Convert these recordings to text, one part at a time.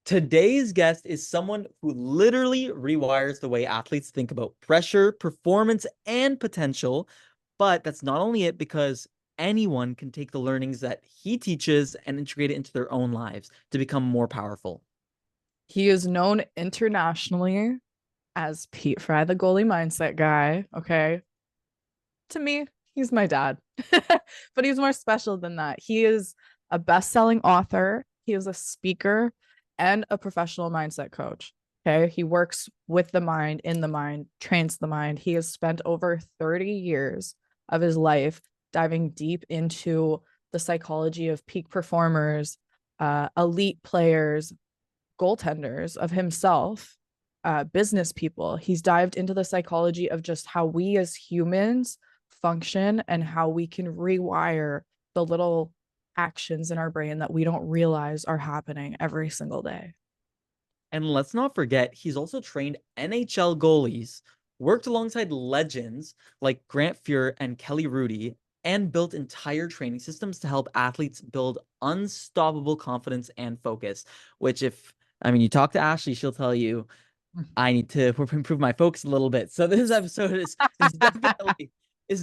Today's guest is someone who literally rewires the way athletes think about pressure, performance, and potential. But that's not only it, because anyone can take the learnings that he teaches and integrate it into their own lives to become more powerful. He is known internationally as Pete Fry, the goalie mindset guy. Okay. To me, he's my dad, but he's more special than that. He is a best selling author, he is a speaker, and a professional mindset coach. Okay. He works with the mind, in the mind, trains the mind. He has spent over 30 years of his life diving deep into the psychology of peak performers, elite players, goaltenders, of himself, business people. He's dived into the psychology of just how we as humans function and how we can rewire the little actions in our brain that we don't realize are happening every single day. And let's not forget, he's also trained NHL goalies, worked alongside legends like Grant Fuhr and Kelly Rudy, and built entire training systems to help athletes build unstoppable confidence and focus. Which, you talk to Ashley, she'll tell you I need to improve my focus a little bit. So this episode is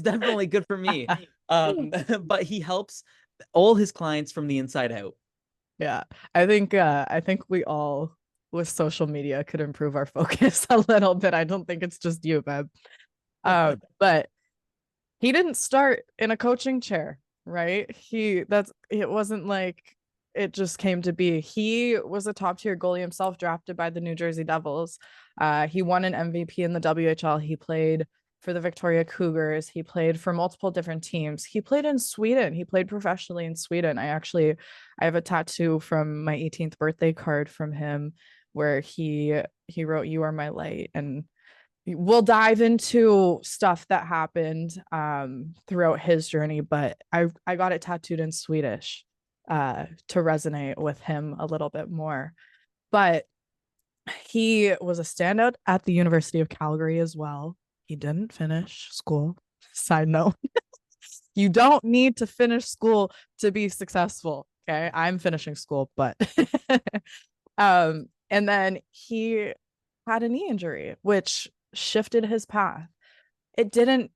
definitely good for me. But he helps all his clients from the inside out. Yeah, I think we all with social media could improve our focus a little bit. I don't think it's just you, babe. But he didn't start in a coaching chair, right? It wasn't like it just came to be. He was a top tier goalie himself, drafted by the New Jersey Devils. He won an MVP in the WHL. He played for the Victoria Cougars. He played for multiple different teams. He played in Sweden. He played professionally in Sweden. I have a tattoo from my 18th birthday card from him where he wrote "You are my light," and we'll dive into stuff that happened throughout his journey, but I got it tattooed in Swedish to resonate with him a little bit more. But he was a standout at the University of Calgary as well. He didn't finish school. Side note, you don't need to finish school to be successful. Okay. I'm finishing school, but and then he had a knee injury, which shifted his path. It didn't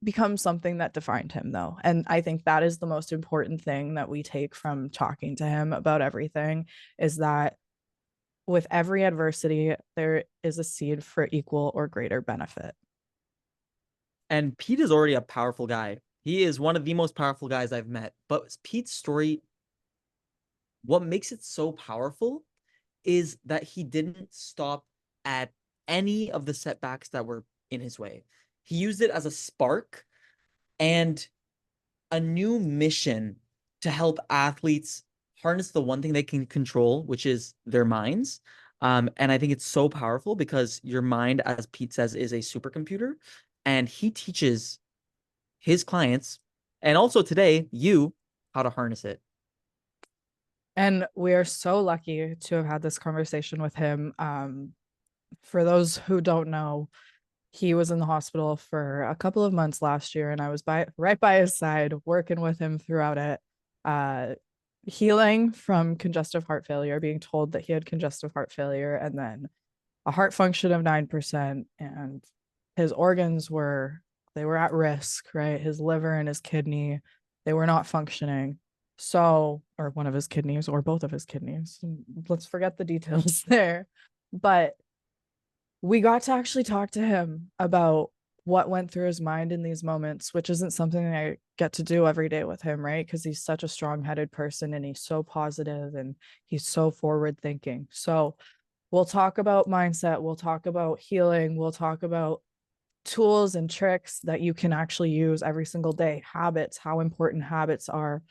become something that defined him, though. And I think that is the most important thing that we take from talking to him about everything is that with every adversity, there is a seed for equal or greater benefit. And Pete is already a powerful guy. He is one of the most powerful guys I've met. But Pete's story, what makes it so powerful is that he didn't stop at any of the setbacks that were in his way. He used it as a spark and a new mission to help athletes harness the one thing they can control, which is their minds. And I think it's so powerful because your mind, as Pete says, is a supercomputer. And he teaches his clients, and also today, you, how to harness it. And we are so lucky to have had this conversation with him. For those who don't know, he was in the hospital for a couple of months last year, and I was right by his side, working with him throughout it. Uh, Healing from congestive heart failure, being told that he had congestive heart failure, and then a heart function of 9%, and his organs were at risk, right? His liver and his kidney, they were not functioning. So, or one of his kidneys or both of his kidneys. Let's forget the details there. But we got to actually talk to him about what went through his mind in these moments, which isn't something I get to do every day with him, right? Because he's such a strong-headed person and he's so positive and he's so forward thinking. So we'll talk about mindset, we'll talk about healing, we'll talk about tools and tricks that you can actually use every single day, habits, how important habits are.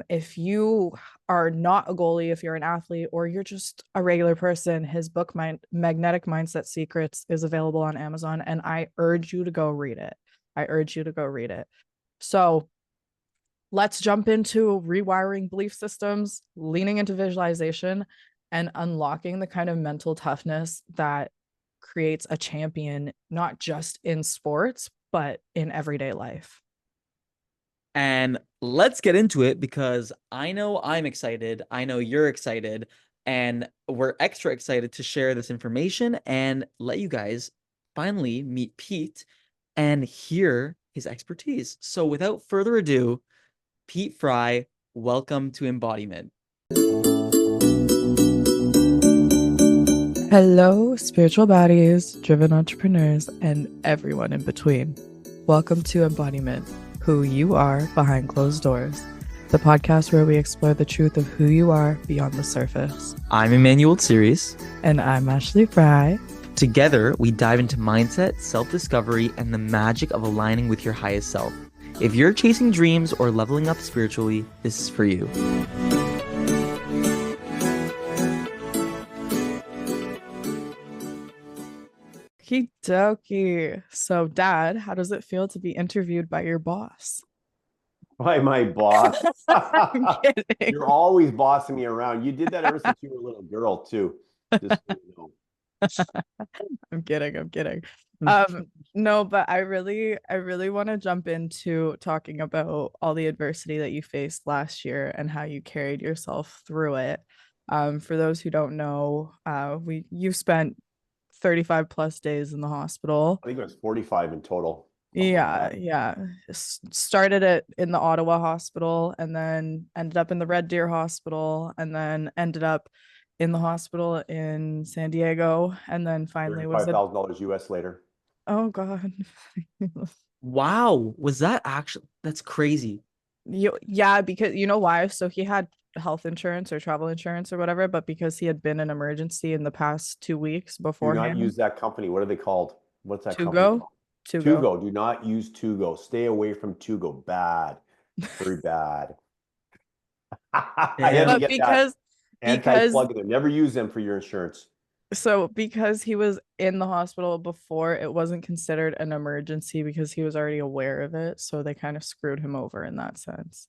If you are not a goalie, if you're an athlete, or you're just a regular person, his book, Magnetic Mindset Secrets, is available on Amazon, and I urge you to go read it. I urge you to go read it. So let's jump into rewiring belief systems, leaning into visualization, and unlocking the kind of mental toughness that creates a champion, not just in sports, but in everyday life. And let's get into it because I know I'm excited. I know you're excited. And we're extra excited to share this information and let you guys finally meet Pete and hear his expertise. So without further ado, Pete Fry, welcome to Embodiment. Hello, spiritual bodies, driven entrepreneurs, and everyone in between. Welcome to Embodiment, who you are behind closed doors, the podcast where we explore the truth of who you are beyond the surface. I'm Emmanuel Series. And I'm Ashley Fry. Together, we dive into mindset, self-discovery, and the magic of aligning with your highest self. If you're chasing dreams or leveling up spiritually, this is for you. Okie dokie. So, Dad, how does it feel to be interviewed by your boss? By my boss. I'm kidding. You're always bossing me around. You did that ever since you were a little girl, too. Just so you know. I'm kidding. No, but I really want to jump into talking about all the adversity that you faced last year and how you carried yourself through it. For those who don't know, you spent 35 plus days in the hospital. I think it was 45 in total. Yeah. Started it in the Ottawa hospital and then ended up in the Red Deer hospital and then ended up in the hospital in San Diego and then finally was $5,000 US later. Oh God. Wow, was that actually, that's crazy. Yeah, because you know why? So he had health insurance or travel insurance or whatever, but because he had been in emergency in the past 2 weeks beforehand. Do not use that company. What are they called? What's that company Tugo? called? Tugo. Tugo. Do not use Tugo. Stay away from Tugo. Bad. Very bad. I had to But get because anti-plug in there. Never use them for your insurance. So because he was in the hospital before, it wasn't considered an emergency because he was already aware of it. So they kind of screwed him over in that sense.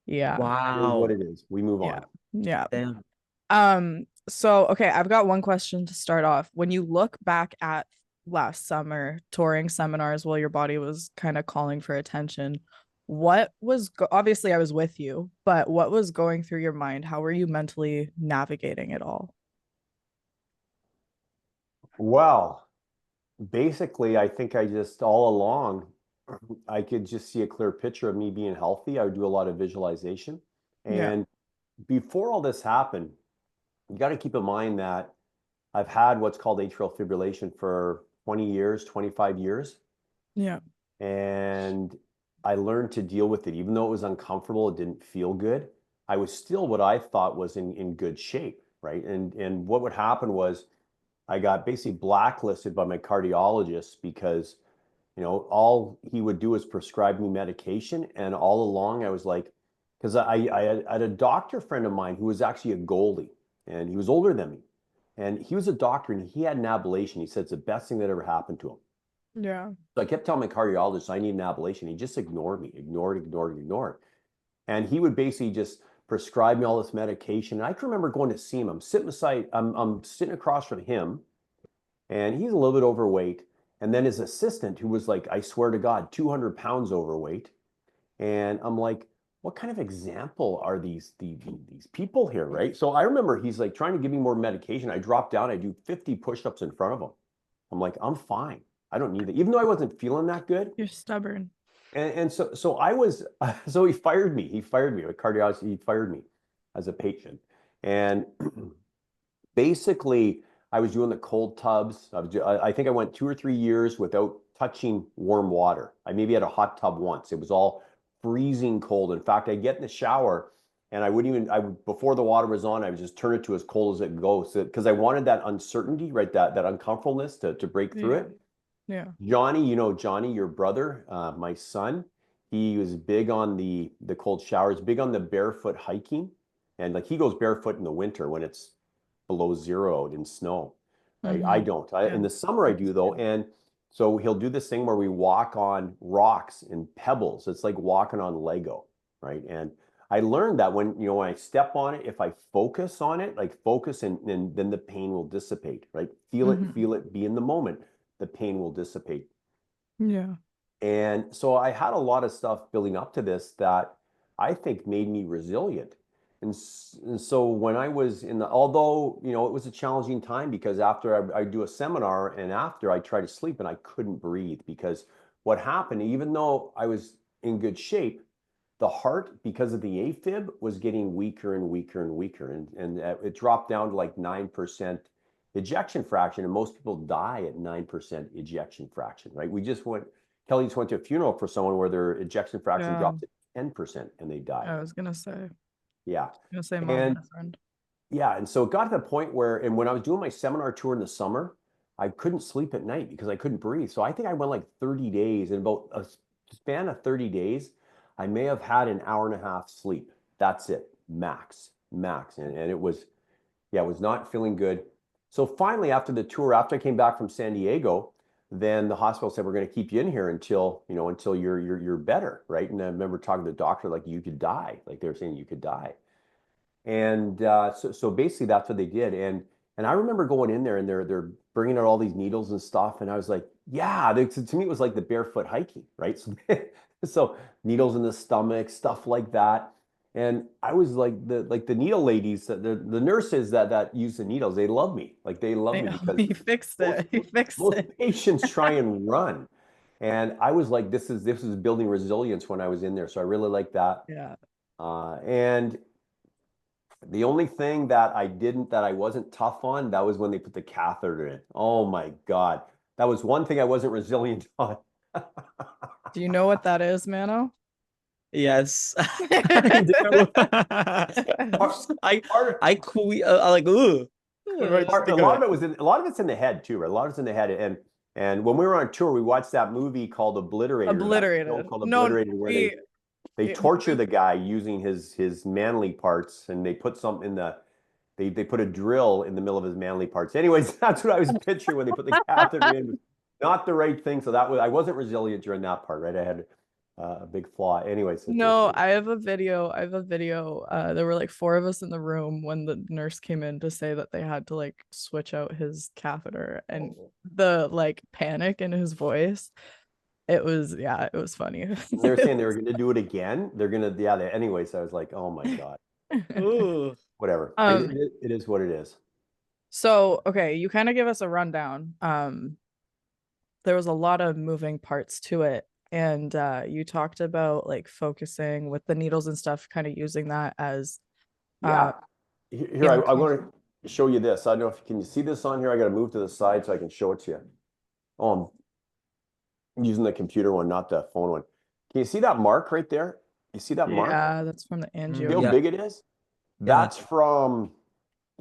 Yeah. It is Wow. what it is. We move on. Yeah. Damn. So okay, I've got one question to start off. When you look back at last summer touring seminars while your body was kind of calling for attention, what was obviously I was with you, but what was going through your mind? How were you mentally navigating it all? Well, basically, I think I just all along, I could just see a clear picture of me being healthy. I would do a lot of visualization. And before all this happened, you got to keep in mind that I've had what's called atrial fibrillation for 20 years, 25 years. Yeah. And I learned to deal with it. Even though it was uncomfortable, it didn't feel good. I was still what I thought was in good shape, right? And what would happen was I got basically blacklisted by my cardiologist because, all he would do is prescribe me medication. And all along I was like, because I had a doctor friend of mine who was actually a goalie and he was older than me. And he was a doctor and he had an ablation. He said it's the best thing that ever happened to him. Yeah. So I kept telling my cardiologist I need an ablation. He just ignored me, ignored. And he would basically just prescribe me all this medication. And I can remember going to see him. I'm sitting across from him, and he's a little bit overweight. And then his assistant, who was like, I swear to God, 200 pounds overweight. And I'm like, what kind of example are these people here, right? So I remember he's like trying to give me more medication. I drop down, I do 50 push-ups in front of him. I'm like, I'm fine. I don't need it. Even though I wasn't feeling that good. You're stubborn. And so I was, so he fired me. A cardiologist, he fired me as a patient. And basically I was doing the cold tubs. I think I went 2 or 3 years without touching warm water. I maybe had a hot tub once. It was all freezing cold. In fact, I get in the shower and before the water was on, I would just turn it to as cold as it goes. Because I wanted that uncertainty, right? That uncomfortableness to break through it. Yeah. Johnny, Johnny, your brother, my son, he was big on the cold showers, big on the barefoot hiking. And like he goes barefoot in the winter when it's below zero in snow. Right? I don't. In the summer I do though. And so he'll do this thing where we walk on rocks and pebbles. It's like walking on Lego, right? And I learned that when I step on it, if I focus on it, like focus and then the pain will dissipate, right? Feel it, be in the moment. The pain will dissipate. Yeah. And so I had a lot of stuff building up to this that I think made me resilient. And so when I was although, you know, it was a challenging time because after I do a seminar and after I try to sleep and I couldn't breathe because what happened, even though I was in good shape, the heart, because of the AFib, was getting weaker and weaker and weaker. And it dropped down to like 9% ejection fraction. And most people die at 9% ejection fraction, right? Kelly just went to a funeral for someone where their ejection fraction dropped to 10% and they died. I was gonna say. Yeah. I was gonna say mom And and a friend. yeah, and so it got to the point where, and when I was doing my seminar tour in the summer, I couldn't sleep at night because I couldn't breathe. So I think I went like 30 days, and about a span of 30 days, I may have had an hour and a half sleep. That's it, max. And it was, yeah, it was not feeling good. So finally, after the tour, after I came back from San Diego, then the hospital said, we're going to keep you in here until, you know, until you're better, right? And I remember talking to the doctor, like, you could die. Like they were saying you could die. And so basically that's what they did. And I remember going in there and they're bringing out all these needles and stuff. And I was like, yeah, to me, it was like the barefoot hiking, right? So, so needles in the stomach, stuff like that. And I was like the needle ladies, the nurses that use the needles, they love me. Like they love me because He fixed it. He fixed most it. patients try and run. And I was like, this is building resilience when I was in there. So I really like that. Yeah. And the only thing that I wasn't tough on, that was when they put the catheter in. Oh my God. That was one thing I wasn't resilient on. Do you know what that is, Mano? Yes, I do. I like, ooh. A lot of it was a lot of it's in the head too, right? A lot of it's in the head. And when we were on tour, we watched that movie called Obliterator. Obliterated. Called No, Obliterated, where they torture the guy using his manly parts, and they put something in they put a drill in the middle of his manly parts. Anyways, that's what I was picturing when they put the catheter in. Not the right thing. So I wasn't resilient during that part, right? I had a big flaw. Anyways, No, I have a video. There were like 4 of us in the room when the nurse came in to say that they had to like switch out his catheter, and the like panic in his voice. It was funny. they were saying they were going to do it again. They're going to, yeah. Anyways, I was like, oh my God. Ooh. Whatever. Um, It is what it is. So, okay, you kind of give us a rundown. There was a lot of moving parts to it, and you talked about like focusing with the needles and stuff, kind of using that as Yeah. Here, I want to show you this. I don't know if can you see this on here? I got to move to the side so I can show it to you. Oh, I'm using the computer one, not the phone one. Can you see that mark right there? You see that mark? Yeah, that's from the See how angiogram. big it is? Yeah. That's from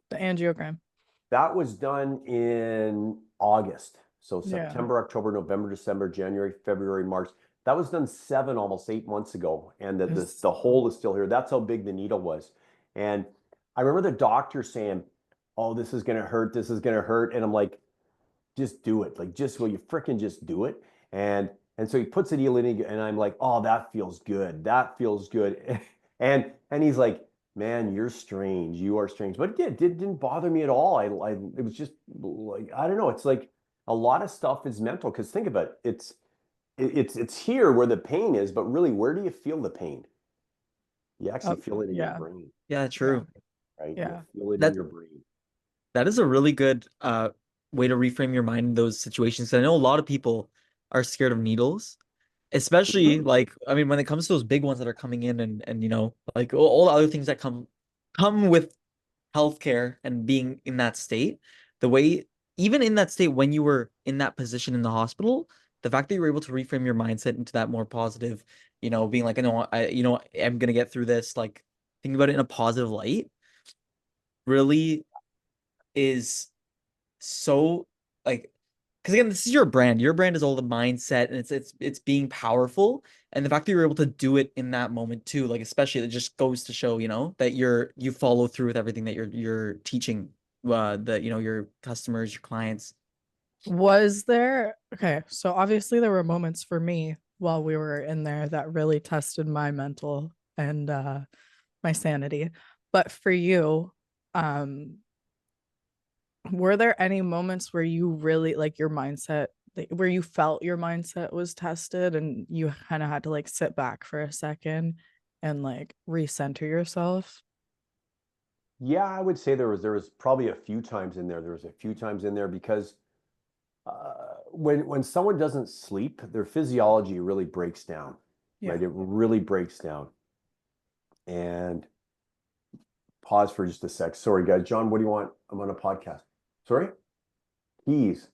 The angiogram. that was done in August. So Yeah. September, October, November, December, January, February, March. That was done almost 8 months ago. And the hole is still here. That's how big the needle was. And I remember the doctor saying, oh, this is going to hurt. This is going to hurt. And I'm like, just do it. Like, will you fricking just do it? And so he puts the needle in and I'm like, oh, that feels good. That feels good. And he's like, man, you're strange. You are strange. But it didn't bother me at all. It was just like, I don't know. It's like a lot of stuff is mental. Because think about it. It's here where the pain is, but really, where do you feel the pain? You actually feel it in your brain. Yeah, true. Right? Yeah. You feel it in your brain. That is a really good way to reframe your mind in those situations. I know a lot of people are scared of needles, especially like, I mean, when it comes to those big ones that are coming in and you know, like all the other things that come with healthcare and being in that state, the way even in that state when you were in that position in the hospital, the fact that you were able to reframe your mindset into that more positive, you know, being like, I'm gonna get through this, like thinking about it in a positive light, really is so like, because again, this is your brand. Your brand is all the mindset and it's being powerful. And the fact that you're able to do it in that moment too, like especially it just goes to show, you know, that you follow through with everything that you're teaching your customers, your clients. Was there okay, so obviously there were moments for me while we were in there that really tested my mental and my sanity. But for you, were there any moments where you really like your mindset, where you felt your mindset was tested and you kind of had to like sit back for a second and like recenter yourself? Yeah, I would say there was probably a few times in there. There was a few times in there because when someone doesn't sleep, their physiology really breaks down, Yeah. right? It really breaks down. And pause for just a sec. Sorry, guys. John, what do you want? I'm on a podcast. Sorry? Keys.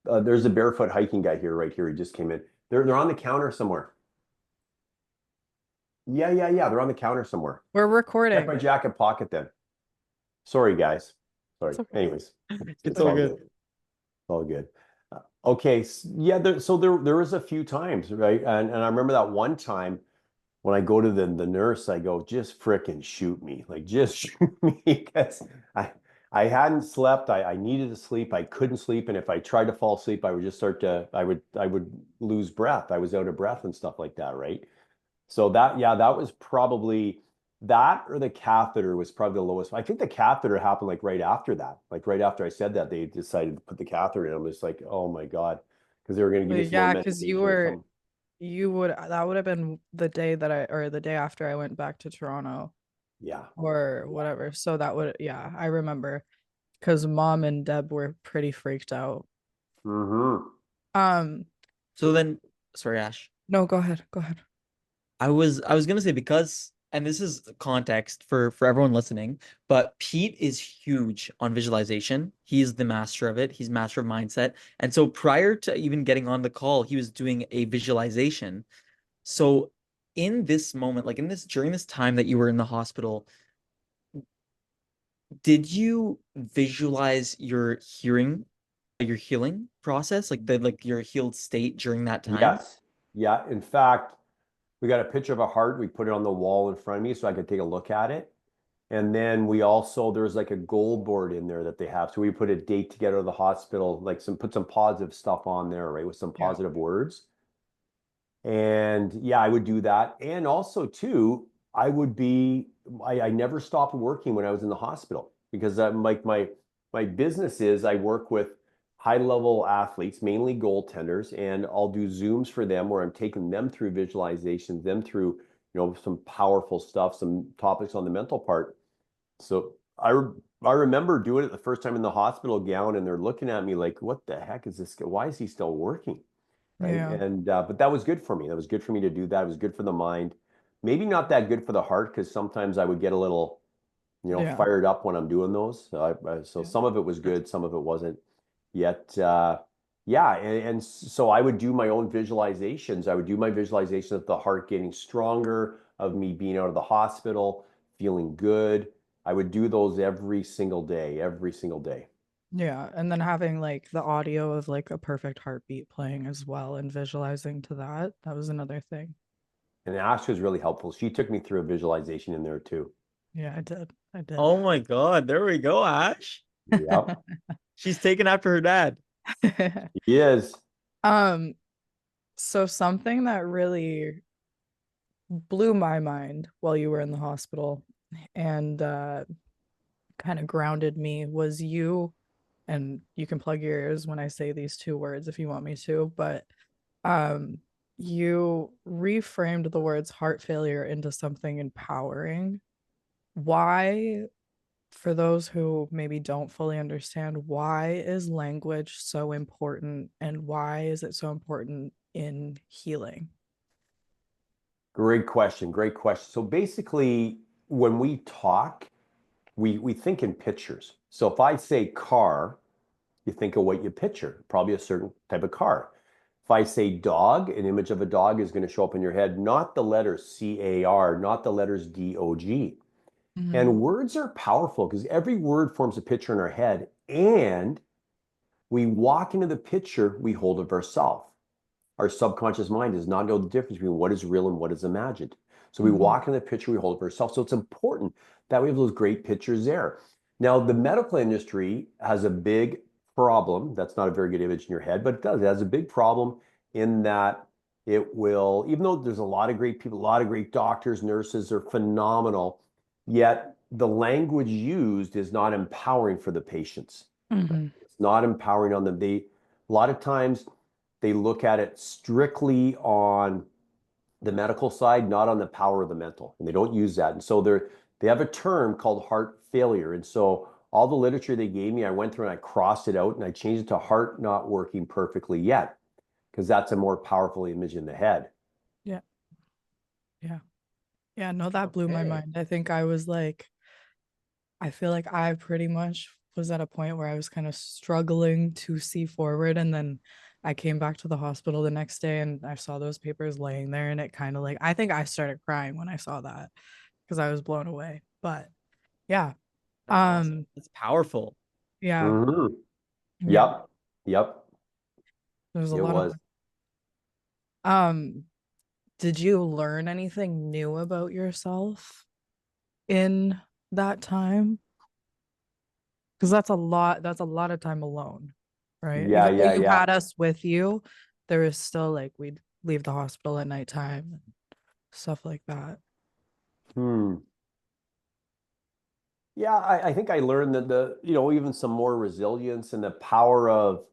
There's a barefoot hiking guy here, right here. He just came in. They're on the counter somewhere. Yeah. They're on the counter somewhere. We're Check recording. my jacket pocket then. Sorry, guys. Sorry. It's okay. Anyways, It's all good. It's all good. Okay. Yeah. So there was a few times, right? And I remember that one time when I go to the nurse, I go, just fricking shoot me. Like, just shoot me because I hadn't slept. I needed to sleep. I couldn't sleep. And if I tried to fall asleep, I would just I would lose breath. I was out of breath and stuff like that, right? So that was probably that, or the catheter was probably the lowest. I think the catheter happened like right after that. Like right after I said that, they decided to put the catheter in. I'm just like, oh my God, because they were going to give me some more Yeah, because medication or something. that would have been the day or the day after I went back to Toronto Yeah. or whatever. So that would, yeah, I remember because mom and Deb were pretty freaked out. Mm-hmm. So then, sorry, Ash. No, go ahead. Go ahead. I was gonna say, because, and this is context for everyone listening, but Pete is huge on visualization. He is the master of it. He's master of mindset. And so prior to even getting on the call, he was doing a visualization. So in this moment, like during this time that you were in the hospital, did you visualize your healing process, like your healed state during that time? Yes. Yeah. In fact, we got a picture of a heart. We put it on the wall in front of me so I could take a look at it. And then there's like a goal board in there that they have. So we put a date to get out of the hospital, like put some positive stuff on there, right? With some Yeah. positive words. And yeah, I would do that. And also too, I never stopped working when I was in the hospital because I'm like my business is I work with high level athletes, mainly goaltenders, and I'll do Zooms for them where I'm taking them through visualizations, them through, some powerful stuff, some topics on the mental part. So I remember doing it the first time in the hospital gown, and they're looking at me like, what the heck is this guy? Why is he still working? Right. Yeah. And but that was good for me. That was good for me to do that. It was good for the mind. Maybe not that good for the heart because sometimes I would get a little, Yeah. fired up when I'm doing those. So Yeah. some of it was good, some of it wasn't. Yet, yeah, and so I would do my own visualizations. I would do my visualization of the heart getting stronger, of me being out of the hospital, feeling good. I would do those every single day, every single day. Yeah, and then having like the audio of like a perfect heartbeat playing as well and visualizing to that. That was another thing. And Ash was really helpful. She took me through a visualization in there too. Yeah, I did. I did. Oh my God, there we go, Ash. Yep. She's taken after her dad. He is. So something that really blew my mind while you were in the hospital and kind of grounded me was you, and you can plug your ears when I say these two words if you want me to, but you reframed the words heart failure into something empowering. Why, for those who maybe don't fully understand, why is language so important and why is it so important in healing? Great question. Great question. So basically, when we talk, we think in pictures. So if I say car, you think of what you picture, probably a certain type of car. If I say dog, an image of a dog is going to show up in your head, not the letters CAR, not the letters DOG. And words are powerful because every word forms a picture in our head. And we walk into the picture we hold of ourselves. Our subconscious mind does not know the difference between what is real and what is imagined. So we walk in the picture we hold of ourselves. So it's important that we have those great pictures there. Now, the medical industry has a big problem. That's not a very good image in your head, but it does. It has a big problem in that it will, even though there's a lot of great people, a lot of great doctors, nurses are phenomenal, yet the language used is not empowering for the patients. It's not empowering on them. A lot of times they look at it strictly on the medical side, not on the power of the mental, and they don't use that. And so they have a term called heart failure. And so all the literature they gave me, I went through and I crossed it out and I changed it to heart not working perfectly yet, because that's a more powerful image in the head. Yeah. Yeah. Yeah. No, that blew my Okay. mind. I think I was like, I feel like I pretty much was at a point where I was kind of struggling to see forward. And then I came back to the hospital the next day and I saw those papers laying there. And it kind of like, I think I started crying when I saw that because I was blown away. But yeah. That's awesome. It's powerful. Yeah. Mm-hmm. Yeah. Yep. Yep. There's a It lot of was. um did you learn anything new about yourself in that time? Because that's a lot of time alone, right? Yeah, Even though yeah, you yeah. had us with you, there is still like we'd leave the hospital at nighttime and stuff like that. Hmm. Yeah, I think I learned that even some more resilience and the power of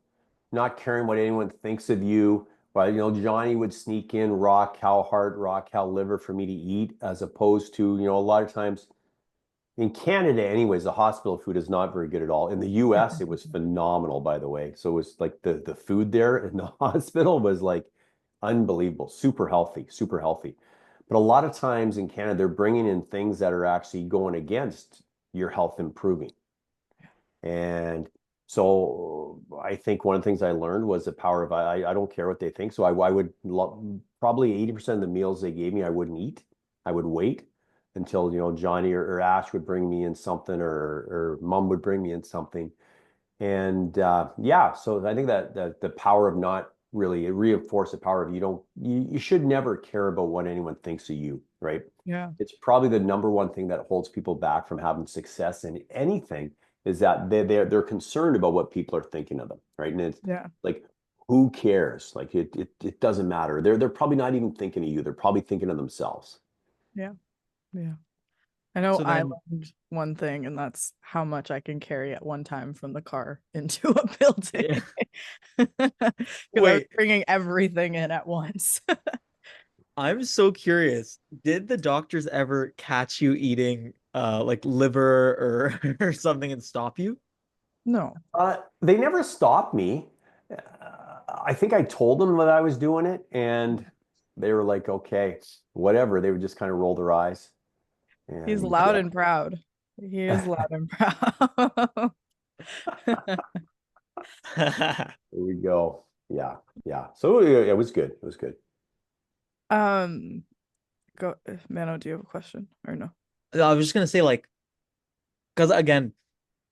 not caring what anyone thinks of you. But, Johnny would sneak in raw cow heart, raw cow liver for me to eat, as opposed to, a lot of times in Canada, anyways, the hospital food is not very good at all. In the US, it was phenomenal, by the way. So it was like the food there in the hospital was like unbelievable, super healthy, super healthy. But a lot of times in Canada, they're bringing in things that are actually going against your health improving. And so I think one of the things I learned was the power of I don't care what they think. So I would probably 80% of the meals they gave me, I wouldn't eat. I would wait until, Johnny or Ash would bring me in something, or mom would bring me in something. And yeah, so I think that the power of not really, it reinforced the power of you should never care about what anyone thinks of you, right? Yeah. It's probably the number one thing that holds people back from having success in anything, is that they're concerned about what people are thinking of them, right? And it's Yeah. like, who cares? Like it doesn't matter. They're probably not even thinking of you. They're probably thinking of themselves. Yeah. Yeah. I know So I then, learned one thing, and that's how much I can carry at one time from the car into a building. yeah. Because I was Wait, bringing everything in at once. I'm so curious. Did the doctors ever catch you eating like liver or or something and stop you? No. They never stopped me. I think I told them that I was doing it, and they were like, okay, whatever. They would just kind of roll their eyes. He's And loud and proud. He is loud and proud. there we go. Yeah, yeah. So yeah, it was good. It was good. Um, go, Mano, do you have a question or no? I was just gonna say, like, because again,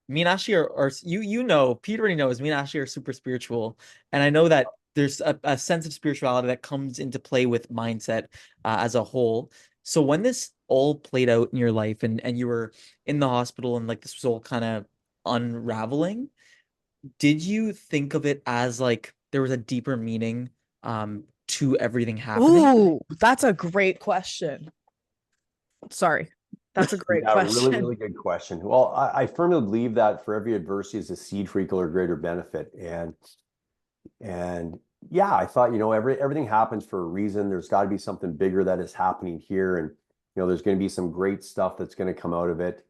me and Ashley are you know, Pete already knows me and Ashley are super spiritual, and I know that there's a sense of spirituality that comes into play with mindset as a whole. So when this all played out in your life, and you were in the hospital and like this was all kind of unraveling, did you think of it as like there was a deeper meaning to everything happening? Ooh, that's a great question. Sorry. That's a great Yeah, really, question. really good question. Well, I firmly believe that for every adversity is a seed for equal or greater benefit. And yeah, I thought, everything happens for a reason. There's got to be something bigger that is happening here. And, there's going to be some great stuff that's going to come out of it.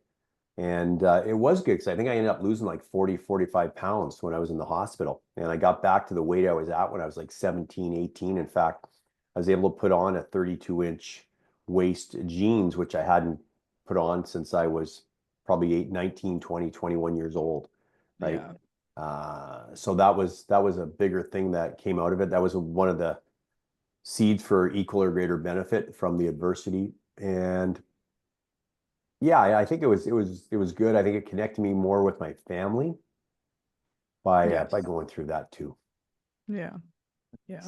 And it was good, because I think I ended up losing like 45 pounds when I was in the hospital. And I got back to the weight I was at when I was like 17, 18. In fact, I was able to put on a 32-inch waist jeans, which I hadn't put on since I was probably 19, 20, 21 years old, right? Yeah. So that was a bigger thing that came out of it. That was one of the seeds for equal or greater benefit from the adversity. And yeah, I think it was good. I think it connected me more with my family by Yes. going through that too. Yeah. Yeah.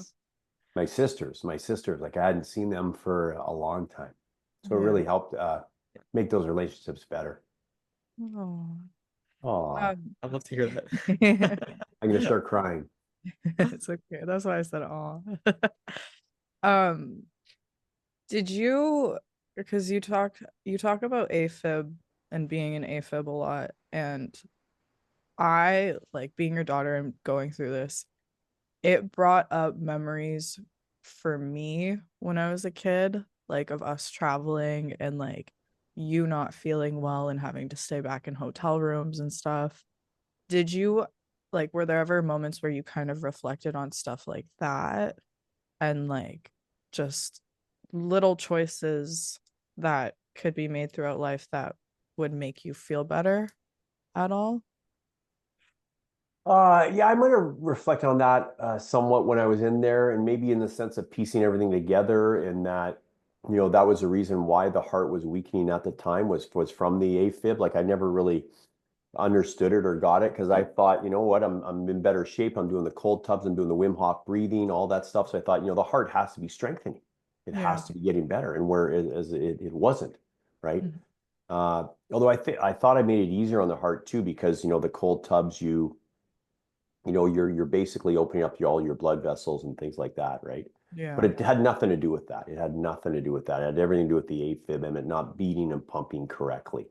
My sisters, like I hadn't seen them for a long time, so it Yeah. really helped make those relationships better. Oh. Oh, I'd love to hear that. I'm gonna start crying. It's okay. That's why I said oh. Um, did you, because you talk about AFib and being an AFib a lot, and I like being your daughter and going through this, it brought up memories for me when I was a kid, like of us traveling and like you not feeling well and having to stay back in hotel rooms and stuff. Did you like, were there ever moments where you kind of reflected on stuff like that and like just little choices that could be made throughout life that would make you feel better at all? Yeah, I might have reflected on that somewhat when I was in there, and maybe in the sense of piecing everything together, and that, that was the reason why the heart was weakening at the time was from the AFib. Like I never really understood it or got it because I thought, you know what, I'm in better shape. I'm doing the cold tubs, I'm doing the Wim Hof breathing, all that stuff. So I thought, the heart has to be strengthening. It Yeah. has to be getting better, and whereas it wasn't, right? Mhm. Although I thought I made it easier on the heart too, because the cold tubs, you're basically opening up all your blood vessels and things like that, right? But Yeah. it had nothing to do with that. It had nothing to do with that. It had everything to do with the AFib and it not beating and pumping correctly,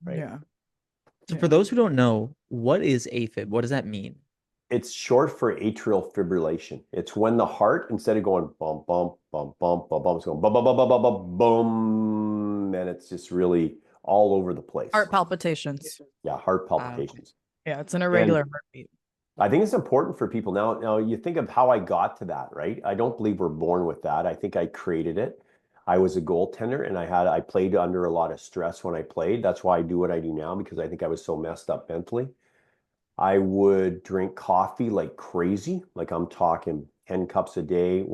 right? Yeah. So Yeah. for those who don't know, what is AFib? What does that mean? It's short for atrial fibrillation. It's when the heart, instead of going bump, bump, bump, bump, bump, bump, it's going bum, bum, bum, bum, bum, bum, boom, and it's just really all over the place. Heart palpitations. Yeah, heart palpitations. Yeah, it's an irregular heartbeat. I think it's important for people now. Now you think of how I got to that, right? I don't believe we're born with that. I think I created it. I was a goaltender and I played under a lot of stress when I played. That's why I do what I do now, because I think I was so messed up mentally. I would drink coffee like crazy. Like I'm talking 10 cups a day.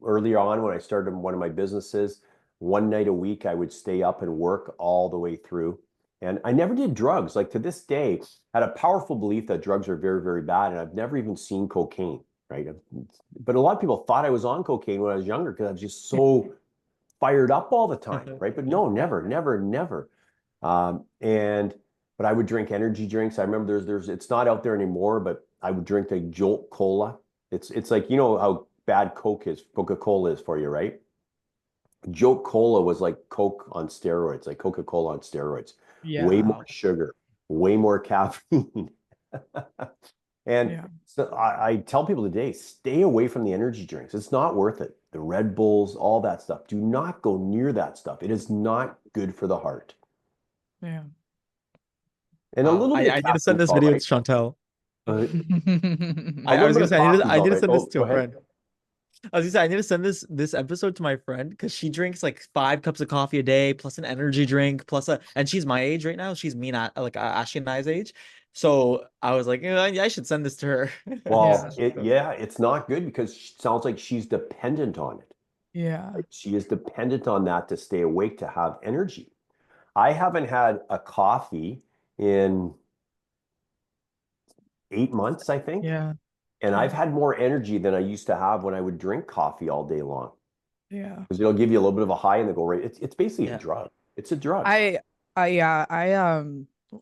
Earlier on, when I started one of my businesses, one night a week, I would stay up and work all the way through. And I never did drugs. Like to this day, I had a powerful belief that drugs are very, very bad. And I've never even seen cocaine, right? But a lot of people thought I was on cocaine when I was younger because I was just so fired up all the time, right? But no, never, never, never. And but I would drink energy drinks. I remember there's it's not out there anymore, but I would drink a Jolt Cola. It's like, how bad Coca-Cola is for you, right? Jolt Cola was like Coke on steroids, like Coca-Cola on steroids. Way Yeah. more sugar, way more caffeine. And Yeah. so I tell people today, stay away from the energy drinks. It's not worth it. The Red Bulls, all that stuff. Do not go near that stuff. It is not good for the heart. Yeah. And a little bit of I need to send caffeine's this all video to right. Chantel. A I little was bit gonna of say coffee's I all need to right. send this Oh, to go a ahead. friend. I was gonna say I need to send this episode to my friend because she drinks like 5 cups of coffee a day plus an energy drink and she's my age right now. She's me not like Ashley and I's age. So I was like, I should send this to her. Well, Yeah. it's not good because it sounds like she's dependent on it. Yeah. She is dependent on that to stay awake, to have energy. I haven't had a coffee in 8 months, I think. Yeah. And I've had more energy than I used to have when I would drink coffee all day long. Yeah. Because it'll give you a little bit of a high and then go right. It's basically a Yeah. drug. It's a drug. I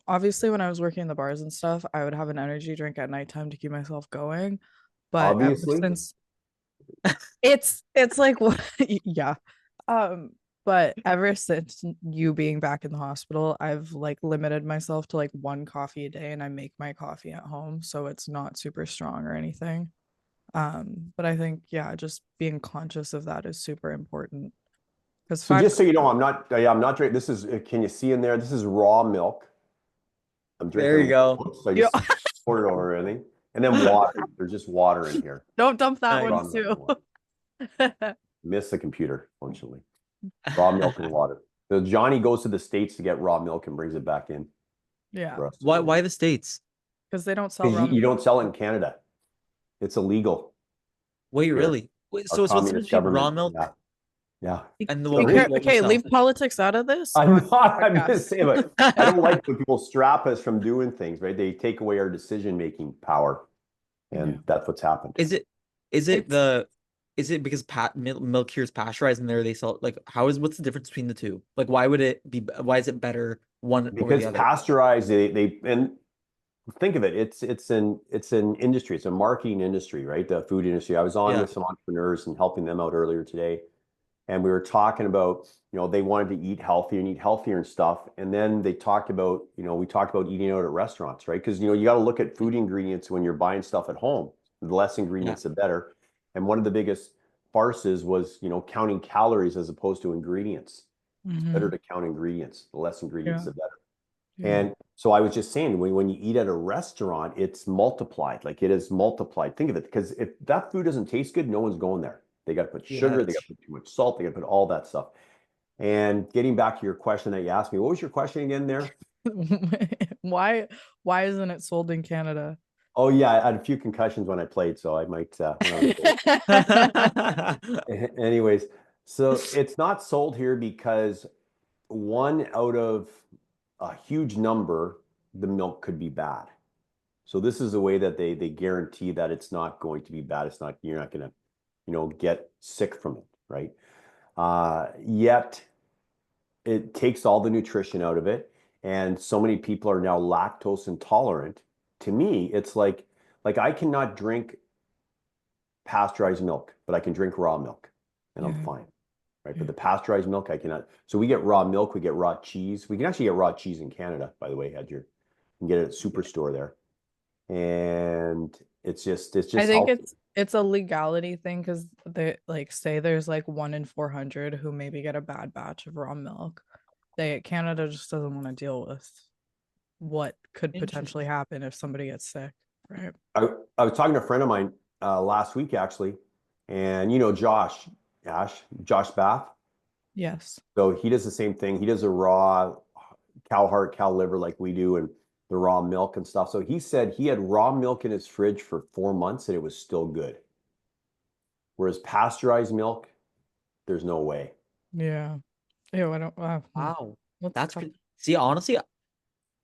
obviously when I was working in the bars and stuff, I would have an energy drink at nighttime to keep myself going. But ever Obviously. since it's like what yeah. But ever since you being back in the hospital, I've like limited myself to like one coffee a day and I make my coffee at home, so it's not super strong or anything. But I think yeah, just being conscious of that is super important. Because So five just so you know, I'm not drinking. This is, can you see in there? This is raw milk. I'm There you drinking. go. So I Yeah. just poured it over everything. And then water. There's just water in here. Don't dump that Nice. Raw one milk too. and water. Miss the computer, functionally. Raw milk and water. So Johnny goes to the States to get raw milk and brings it back in Yeah, for us. Why the States? because they don't sell Because raw you milk. don't sell it in Canada. It's illegal Wait, here. really? Wait, Our so what's the difference communist between raw government. milk Yeah. Yeah. and So really? what we Okay, sell? leave politics out of this. I'm not, I'm podcast. just saying, but I don't like when people strap us from doing things, right? They take away our decision-making power. And Yeah. that's what's happened. Is it is it because milk here is pasteurized and there they sell like what's the difference between the two? Like why is it better one over Because the other? pasteurized, they and think of it, it's an industry, it's a marketing industry, right? The food industry. I was on Yeah. with some entrepreneurs and helping them out earlier today. And we were talking about, they wanted to eat healthier and stuff. And then they talked about, we talked about eating out at restaurants, right? Because, you got to look at food ingredients when you're buying stuff at home. The less ingredients, the better. And one of the biggest farces was, counting calories as opposed to ingredients. It's better Mhm. to count ingredients. The less ingredients, Yeah. the better. Yeah. And so I was just saying, when you eat at a restaurant, it's multiplied. Like it is multiplied. Think of it, because if that food doesn't taste good, no one's going there. They got to put Yeah, sugar, they that's got to put too much salt, they got to put all that stuff. And getting back to your question that you asked me, what was your question again there? Why why isn't it sold in Canada? Oh yeah, I had a few concussions when I played, so I might when I was true. anyways, so it's not sold here because one out of a huge number, the milk could be bad. So this is a way that they guarantee that it's not going to be bad. It's not, you're not going to, get sick from it, right? Yet it takes all the nutrition out of it, and so many people are now lactose intolerant. To me, it's like I cannot drink pasteurized milk, but I can drink raw milk, and I'm Yeah. fine, right? Yeah. But the pasteurized milk, I cannot. So we get raw milk, we get raw cheese. We can actually get raw cheese in Canada, by the way. You can get it at Superstore there, and it's I just think healthy. it's a legality thing because they like say there's like 1 in 400 who maybe get a bad batch of raw milk. Canada just doesn't want to deal with what could potentially Interesting. happen if somebody gets sick, right? I was talking to a friend of mine last week actually, and Josh Bath. Yes. So he does the same thing. He does a raw cow heart, cow liver like we do, and the raw milk and stuff. So he said he had raw milk in his fridge for 4 months and it was still good. Whereas pasteurized milk, there's no way. Yeah. Ew, I don't Wow. let's That's talk. see, honestly,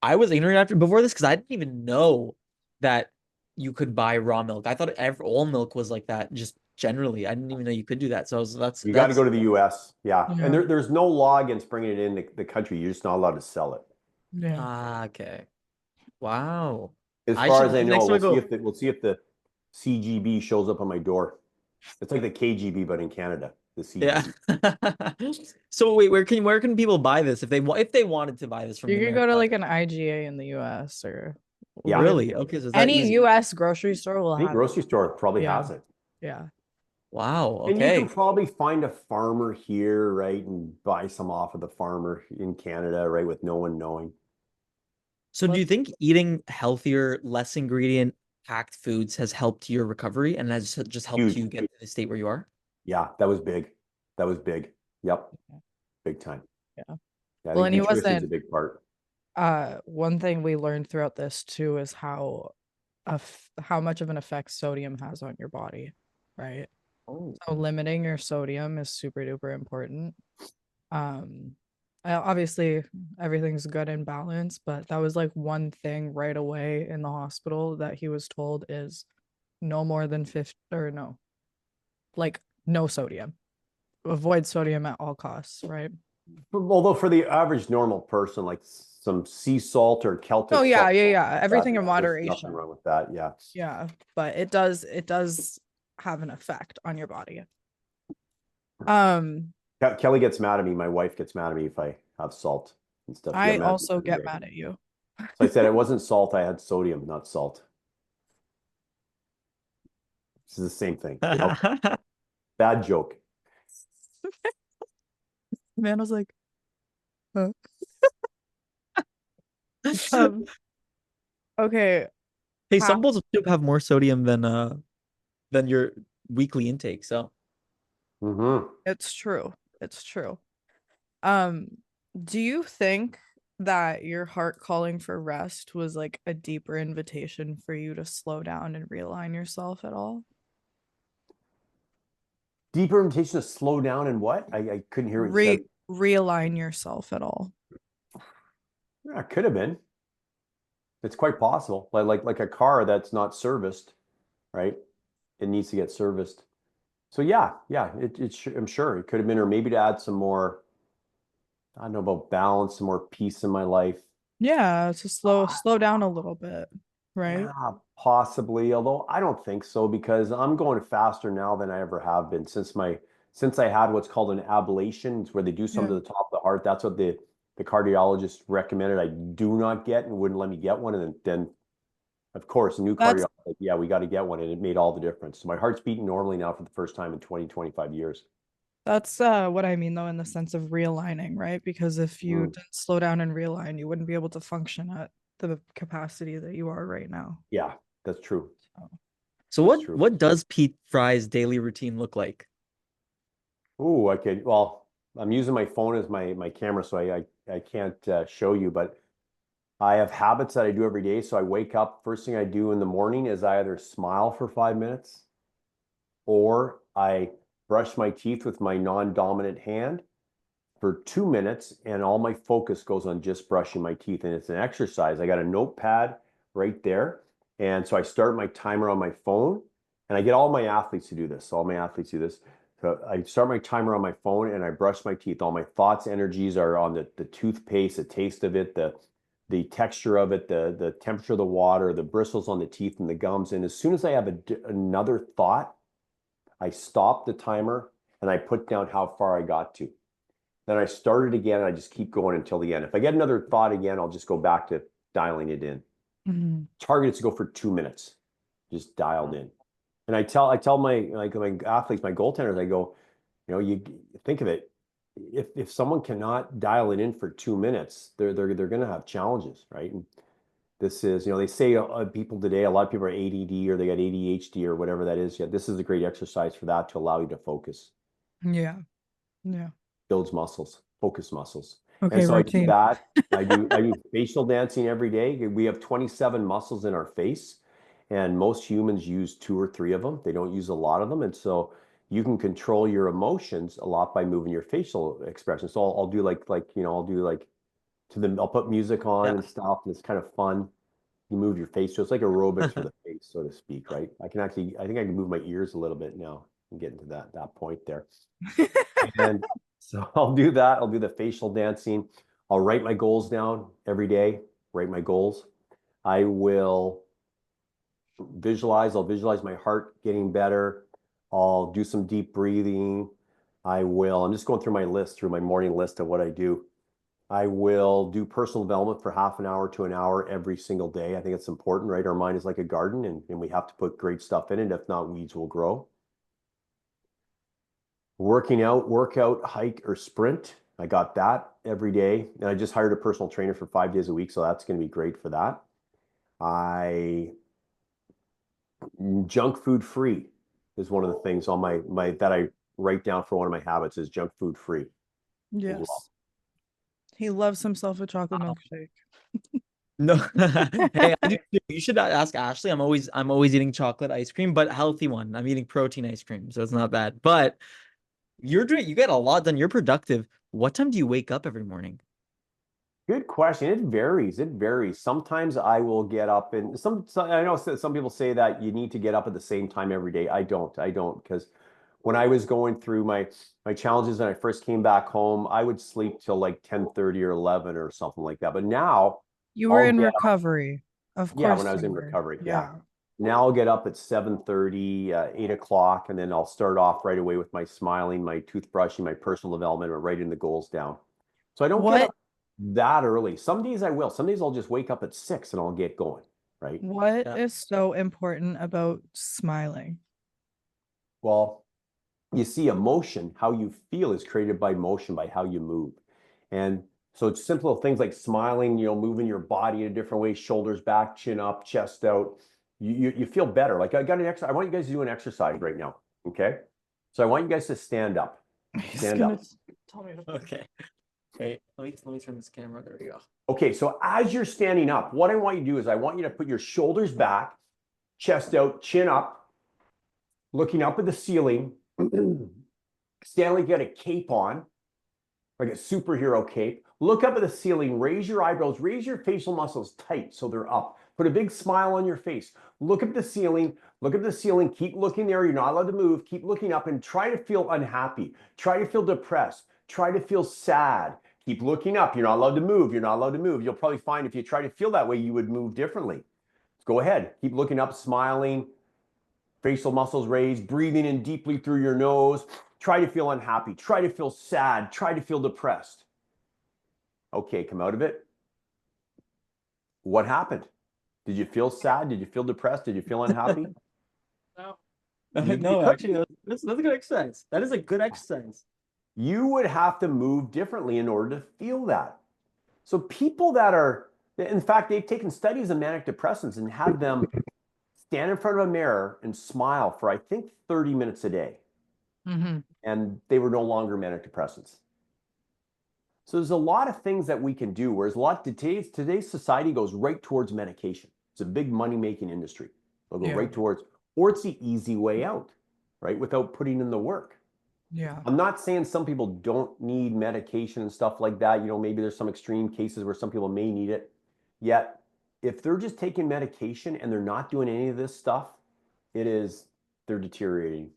I was ignorant after before this because I didn't even know that you could buy raw milk. I thought all milk was like that, just generally. I didn't even know you could do that. So You got to that's go to the US. Yeah. And Yeah. there's no law against bringing it in the country. You're just not allowed to sell it. Yeah. okay. Wow. As I far should as I know, next time I go. we'll see if the CGB shows up on my door. It's like the KGB, but in Canada, the Yeah. CGB. So wait, where can people buy this if they wanted to buy this from You the could go to America? like an IGA in the US or Yeah. Really? Okay, so is that any easy? US grocery store will Any have it. grocery store probably Yeah. has it. Yeah. Wow. And you can Okay. probably find a farmer here, right, and buy some off of the farmer in Canada, right, with no one knowing. So do you Let's think eating healthier, less ingredient packed foods has helped your recovery and has just helped Huge. you get to the state where you are? Yeah, that was big. That was big. Yep, big time. yeah. Yeah, I Well, think and he nutrition's a wasn't big part. one thing we learned throughout this too is how much of an effect sodium has on your body, right? Oh. So limiting your sodium is super duper important. Um, obviously everything's good in balance, but that was like one thing right away in the hospital that he was told is no more than 50 or no, like no sodium. Avoid sodium at all costs, right? Although for the average normal person, like some sea salt or Oh Celtic yeah, salt, yeah, yeah. that, Everything in there's nothing moderation. wrong with that. Yeah. Yeah, but it does have an effect on your body. Um, Kelly gets mad at me. My wife gets mad at me if I have salt and stuff. She got I mad at me also the other get day. mad at you. So I said it wasn't salt. I had sodium, not salt. This is the same thing. Okay. Bad joke. Man, I was like, huh? Um, okay, Hey, ha- some bowls of soup have more sodium than your weekly intake. So Mm-hmm. it's true. It's true. Um, do you think that your heart calling for rest was like a deeper invitation for you to slow down and realign yourself at all? Deeper invitation to slow down and what? I couldn't hear what you said. Realign yourself at all? Yeah, it could have been. It's quite possible. Like a car that's not serviced, right? It needs to get serviced. So yeah, I'm sure it could have been, or maybe to add some more, I don't know about balance, some more peace in my life. Yeah, to slow down a little bit, right? Yeah, possibly. Although I don't think so because I'm going faster now than I ever have been since I had what's called an ablation, it's where they do something Yeah. to the top of the heart. That's what the cardiologist recommended I do not get and wouldn't let me get one. And then of course, a new That's cardiologist, like, yeah, we got to get one, and it made all the difference. So my heart's beating normally now for the first time in 20, 25 years. That's what I mean though, in the sense of realigning, right? Because if you Mm, didn't slow down and realign, you wouldn't be able to function at the capacity that you are right now. yeah, that's true. So, So That's true. what does Pete Fry's daily routine look like? Ooh, well, I'm using my phone as my camera, so I can't show you, but I have habits that I do every day. So I wake up, first thing I do in the morning is I either smile for 5 minutes or I brush my teeth with my non-dominant hand for 2 minutes, and all my focus goes on just brushing my teeth. And it's an exercise. I got a notepad right there. And so I start my timer on my phone, and I get all my athletes to do this. All my athletes do this. So I start my timer on my phone and I brush my teeth. All my thoughts, energies are on the toothpaste, the taste of it, the texture of it, the temperature of the water, the bristles on the teeth and the gums. And as soon as I have another thought, I stop the timer and I put down how far I got to. Then I start it again and I just keep going until the end. If I get another thought again, I'll just go back to dialing it in. mhm. Target is to go for 2 minutes, just dialed in. And I tell my athletes, my goaltenders, I go, you think of it. If someone cannot dial it in for 2 minutes, they're going to have challenges, right? And this is, they say people today, a lot of people are ADD or they got ADHD or whatever that is. Yeah, this is a great exercise for that to allow you to focus. Yeah. Yeah. Builds muscles, focus muscles. And Okay, so I do routine. that. I do facial dancing every day. We have 27 muscles in our face, and most humans use 2 or 3 of them. They don't use a lot of them. And so you can control your emotions a lot by moving your facial expressions. So I'll do I'll do like I'll put music on Yeah. and stuff, and it's kind of fun. You move your face. So it's like aerobics for the face, so to speak, right? I think I can move my ears a little bit now and get into that point there. And so I'll do that. I'll do the facial dancing. I'll write my goals down every day, write my goals. I will I'll visualize my heart getting better. I'll do some deep breathing. I'm just going through my list, through my morning list of what I do. I will do personal development for half an hour to an hour every single day. I think it's important, right? Our mind is like a garden and we have to put great stuff in it. If not, weeds will grow. Working out, workout, hike, or sprint. I got that every day. And I just hired a personal trainer for 5 days a week, so that's going to be great for that. I Junk food free is one of the things on my that I write down for one of my habits is junk food free as well. Yes. He loves himself a chocolate milkshake. No, hey, I do too. You should ask Ashley. I'm always eating chocolate ice cream, but healthy one. I'm eating protein ice cream, so it's not bad. But you get a lot done. You're productive. What time do you wake up every morning? Good question. It varies. It varies. Sometimes I will get up and I know some people say that you need to get up at the same time every day. I don't because when I was going through my challenges and I first came back home, I would sleep till like 10:30 or 11 or something like that. But now You were I'll in get recovery. Of Yeah, when course I was you in were. recovery. Yeah. Yeah. Now I'll get up at 7:30, 8 o'clock, and then I'll start off right away with my smiling, my toothbrushing, my personal development, and writing the goals down. So I don't get What up that early. Some days I will. Some days I'll just wake up at 6 and I'll get going, right? what Yeah. is so important about smiling? Well, you see, emotion, how you feel is created by motion, by how you move. And so it's simple things like smiling, moving your body in a different way, shoulders back, chin up, chest out. You feel better. Like I got an exercise. I want you guys to do an exercise right now. Okay. So I want you guys to stand up. He's Stand gonna up. tell me to Okay. Okay. Let me turn this camera. There we go. Okay. So as you're standing up, what I want you to do is I want you to put your shoulders back, chest out, chin up, looking up at the ceiling. Stand like you got a cape on, like a superhero cape. Look up at the ceiling, raise your eyebrows, raise your facial muscles tight so they're up. Put a big smile on your face. Look at the ceiling, keep looking there. You're not allowed to move. Keep looking up and try to feel unhappy. Try to feel depressed. Try to feel sad. Keep looking up. You're not allowed to move. You're not allowed to move. You'll probably find if you try to feel that way, you would move differently. Go ahead. Keep looking up, smiling, facial muscles raised, breathing in deeply through your nose. Try to feel unhappy. Try to feel sad. Try to feel depressed. Okay, come out of it. What happened? Did you feel sad? Did you feel depressed? Did you feel unhappy? No. You No, could. actually, that's a good exercise. That is a good exercise. you would have to move differently in order to feel that. So people that are, in fact, they've taken studies of manic depressants and had them stand in front of a mirror and smile for, I think, 30 minutes a day. And they were no longer manic depressants. So there's a lot of things that we can do, whereas today's society goes right towards medication. It's a big money-making industry. They'll go right towards, or it's the easy way out, right? Without putting in the work. Yeah. I'm not saying some people don't need medication and stuff like that. You know, maybe there's some extreme cases where some people may need it. Yet, if they're just taking medication and they're not doing any of this stuff, they're deteriorating.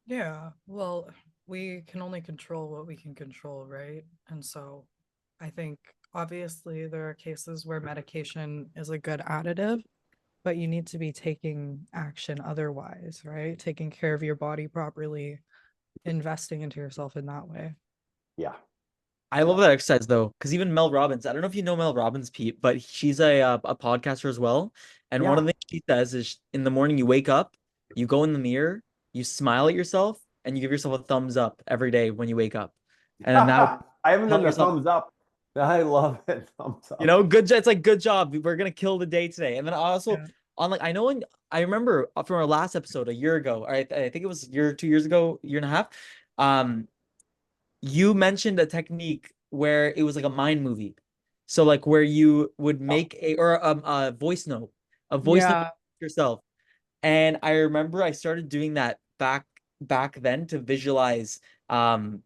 Yeah. Well, we can only control what we can control, right? And so I think obviously there are cases where medication is a good additive, but you need to be taking action otherwise, right? Taking care of your body properly, investing into yourself in that way. Yeah. I love that exercise though, because even Mel Robbins, I don't know if you know Mel Robbins, Pete, but she's a podcaster as well. And one of the things she says is in the morning you wake up, you go in the mirror, you smile at yourself, and you give yourself a thumbs up every day when you wake up. And then that I haven't done tell the yourself, thumbs up. I love it. Thumbs up. you know, it's like good job. We're gonna kill the day today. And then also on like I know when I remember from our last episode a year ago, or I think it was 2 years ago, year and a half. You mentioned a technique where it was like a mind movie. So like where you would make a voice note, Yeah. yourself. And I remember I started doing that back then to visualize kind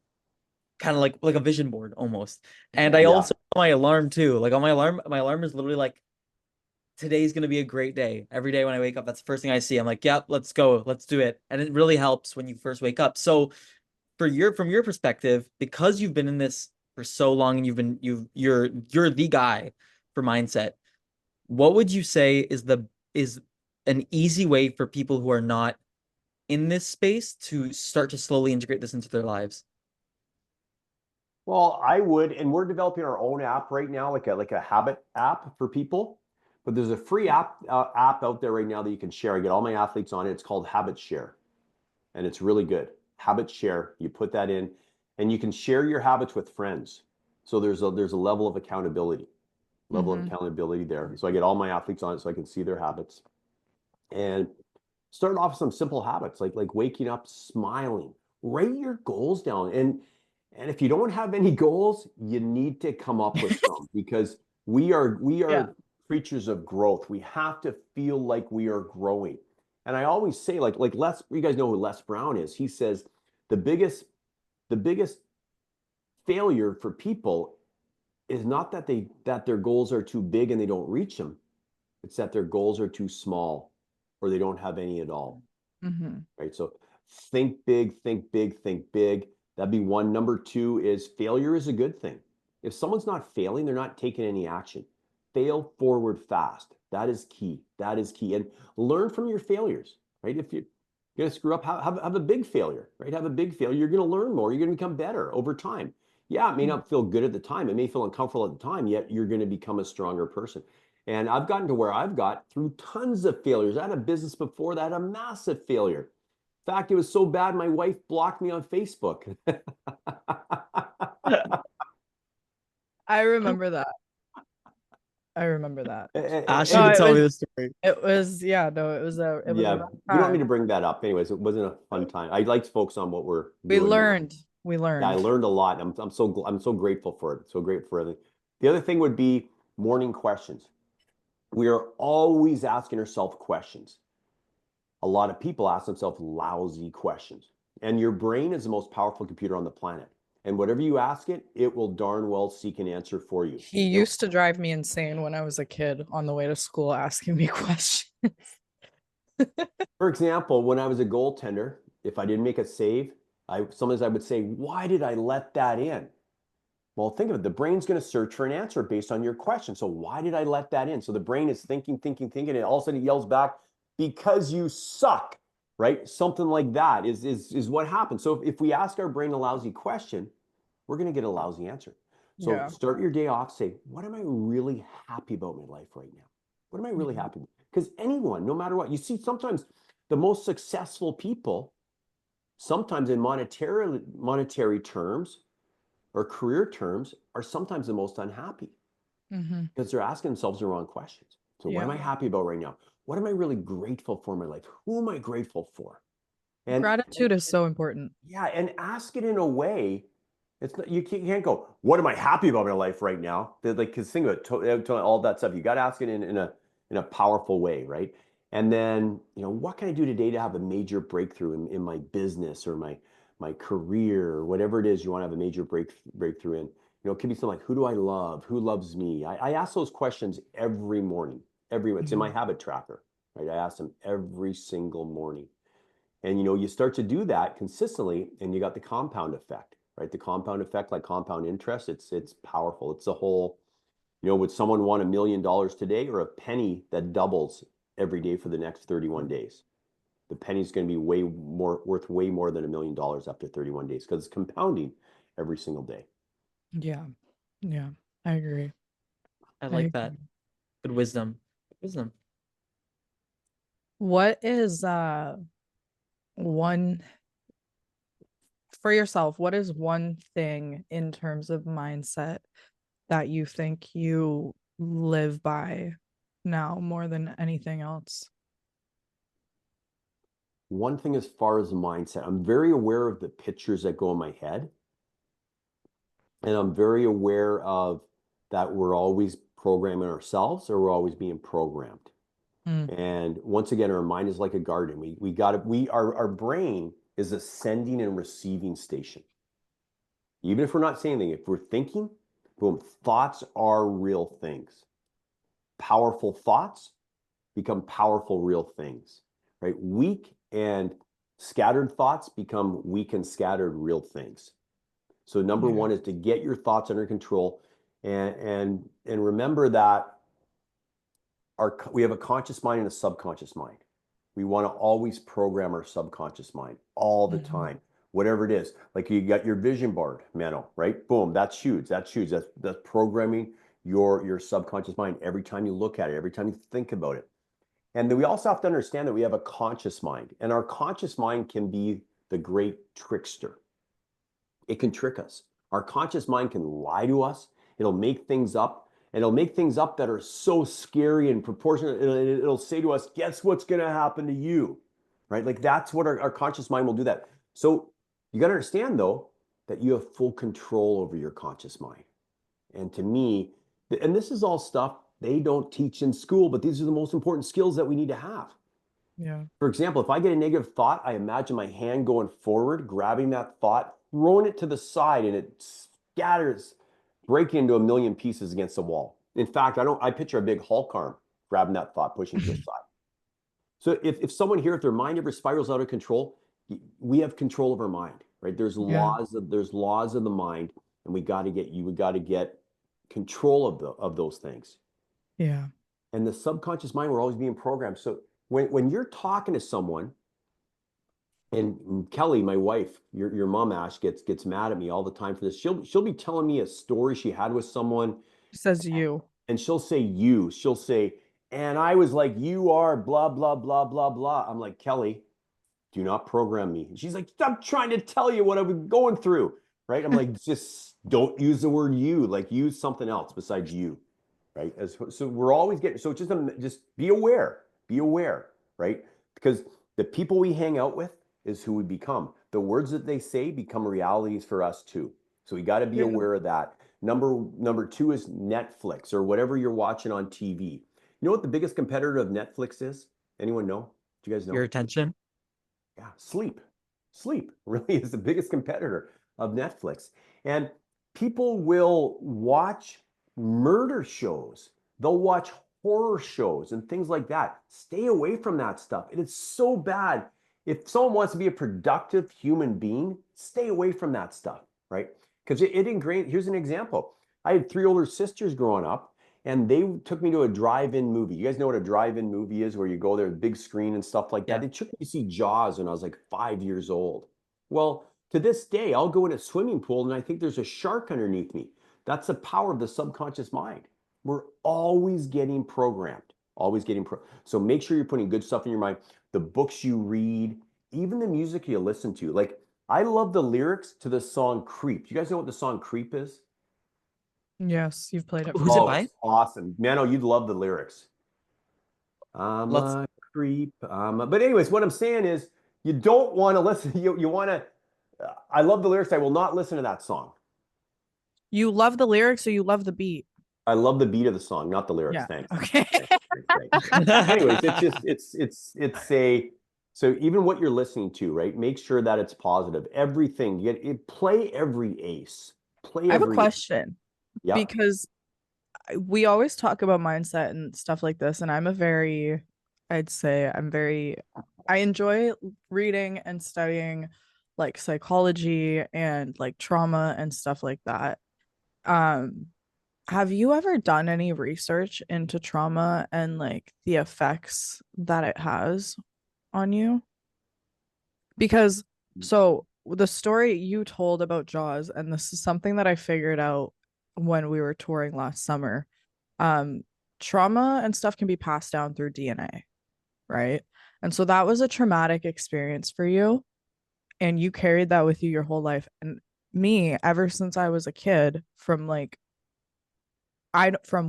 of like a vision board almost. And I also my alarm too. Like on my alarm is literally like today's gonna be a great day. Every day when I wake up, that's the first thing I see. I'm like, yep, let's go, let's do it. And it really helps when you first wake up. So from your perspective, because you've been in this for so long and you're the guy for mindset, what would you say is an easy way for people who are not in this space to start to slowly integrate this into their lives? Well, I would, and we're developing our own app right now, like a habit app for people. But there's a free app out there right now that you can share. I get all my athletes on it. It's called Habit Share, and it's really good. Habit Share. You put that in, and you can share your habits with friends. So there's a level of accountability, there. So I get all my athletes on it so I can see their habits, and start off with some simple habits like waking up smiling. Write your goals down, and if you don't have any goals, you need to come up with some, because we are creatures of growth. We have to feel like we are growing. And I always say, like Les, you guys know who Les Brown is. He says the biggest failure for people is not that their goals are too big and they don't reach them. It's that their goals are too small or they don't have any at all. Right? So think big, think big, think big. That'd be one. Number two is failure is a good thing. If someone's not failing, they're not taking any action. Fail forward fast. That is key. That is key. And learn from your failures, right? If you're going to screw up, have a big failure, right? Have a big failure. You're going to learn more. You're going to become better over time. Yeah, it may not feel good at the time. It may feel uncomfortable at the time, yet you're going to become a stronger person. And I've gotten to where I've got through tons of failures. I had a business before that, a massive failure. In fact, it was so bad, my wife blocked me on Facebook. I remember that. I remember that. Ashley can tell me the story. It was, it was a you don't want me to bring that up. Anyways, it wasn't a fun time. I'd like to focus on what we're doing. We learned. Yeah, I learned a lot. I'm so grateful for it. So grateful for everything. The other thing would be morning questions. We are always asking ourselves questions. A lot of people ask themselves lousy questions. And your brain is the most powerful computer on the planet. And whatever you ask it, it will darn well seek an answer for you. He used to drive me insane when I was a kid on the way to school asking me questions. For example, when I was a goaltender, if I didn't make a save, sometimes I would say, why did I let that in? Well, think of it. The brain's going to search for an answer based on your question. So why did I let that in? So the brain is thinking, and all of a sudden it yells back, because you suck, right? Something like that is what happens. So if we ask our brain a lousy question, we're going to get a lousy answer. So start your day off, say, what am I really happy about in my life right now? What am I really happy with? Because anyone, no matter what, you see sometimes the most successful people sometimes in monetary terms or career terms, are sometimes the most unhappy because they're asking themselves the wrong questions. So what am I happy about right now? What am I really grateful for in my life? Who am I grateful for? And Gratitude is so important. yeah, and ask it in a way. It's not, you can't go, what am I happy about in my life right now? Like, because think about it, all that stuff. You got to ask it in a powerful way, right? And then, what can I do today to have a major breakthrough in my business or my career or whatever it is you want to have a major breakthrough in? It could be something like, who do I love? Who loves me? I ask those questions every morning. It's in my habit tracker, right? I ask them every single morning. And you start to do that consistently, and you got the compound effect, right? The compound effect, like compound interest, it's powerful. It's a whole, would someone want $1 million today, or a penny that doubles every day for the next 31 days? The penny's going to be worth way more than $1 million after 31 days, because it's compounding every single day. Yeah. Yeah. I agree. I like that. Good wisdom. What is one for yourself, what is one thing in terms of mindset that you think you live by now more than anything else? One thing as far as mindset, I'm very aware of the pictures that go in my head. And I'm very aware of that we're always programming ourselves, or we're always being programmed. And once again, our mind is like a garden. Our brain is a sending and receiving station. Even if we're not saying anything, if we're thinking, boom, thoughts are real things. Powerful thoughts become powerful, real things, right? Weak and scattered thoughts become weak and scattered, real things. So number one is to get your thoughts under control, and remember that we have a conscious mind and a subconscious mind. We want to always program our subconscious mind all the time, whatever it is. Like you got your vision board, Mano, right? Boom, that's huge. That's programming your subconscious mind every time you look at it, every time you think about it. And then we also have to understand that we have a conscious mind, and our conscious mind can be the great trickster. It can trick us. Our conscious mind can lie to us. It'll make things up, and it'll make things up that are so scary and proportionate. It'll say to us, guess what's going to happen to you, right? Like that's what our conscious mind will do that. So you got to understand though, that you have full control over your conscious mind. And to me, and this is all stuff they don't teach in school, but these are the most important skills that we need to have. Yeah. For example, if I get a negative thought, I imagine my hand going forward, grabbing that thought, throwing it to the side, and it scatters, breaking into a million pieces against the wall. In fact, I picture a big Hulk arm grabbing that thought, pushing to the side. So if someone here, if their mind ever spirals out of control, we have control of our mind, right? There's laws of the mind, and we got to get control of those things. Yeah. And the subconscious mind, we're always being programmed. So when you're talking to someone, and Kelly, my wife, your mom, Ash, gets mad at me all the time for this. She'll be telling me a story she had with someone. Says you. And she'll say you. She'll say, and I was like, you are blah, blah, blah, blah, blah. I'm like, Kelly, do not program me. And she's like, stop trying to tell you what I'm going through. Right? I'm like, just don't use the word you. Like, use something else besides you. Right? So we're always getting, so just be aware, right? Because the people we hang out with is who we become. The words that they say become realities for us too. So we got to be aware of that. Number two is Netflix or whatever you're watching on TV. You know what the biggest competitor of Netflix is? Anyone know? Do you guys know? Your attention. Yeah, sleep. Sleep really is the biggest competitor of Netflix. And people will watch murder shows. They'll watch horror shows and things like that. Stay away from that stuff. It is so bad. If someone wants to be a productive human being, stay away from that stuff, right? Because it ingrained. Here's an example. I had 3 older sisters growing up, and they took me to a drive-in movie. You guys know what a drive-in movie is, where you go there, big screen and stuff like that. They took me to see Jaws when I was like 5 years old. Well, to this day, I'll go in a swimming pool and I think there's a shark underneath me. That's the power of the subconscious mind. We're always getting programmed, always getting So make sure you're putting good stuff in your mind. The books you read, even the music you listen to, like I love the lyrics to the song Creep. You guys know what the song Creep is? Yes, you've played it for Who's it me. Oh, by? it's awesome. Mano, you'd love the lyrics. I'm Let's. a creep. But anyways, what I'm saying is you don't want to listen. You want to, I love the lyrics. I will not listen to that song. You love the lyrics or you love the beat? I love the beat of the song, not the lyrics. Yeah. Thanks. Okay. Thanks. Anyways, it's just it's a so even what you're listening to, right? Make sure that it's positive. Everything you get it, play every ace. Play I have a every question yeah. because we always talk about mindset and stuff like this, and I'd say I enjoy reading and studying like psychology and like trauma and stuff like that. Um, have you ever done any research into trauma and like the effects that it has on you? Because so the story you told about Jaws, and this is something that I figured out when we were touring last summer. Um, Trauma and stuff can be passed down through DNA, right? And so that was a traumatic experience for you, and you carried that with you your whole life. And me, ever since I was a kid, from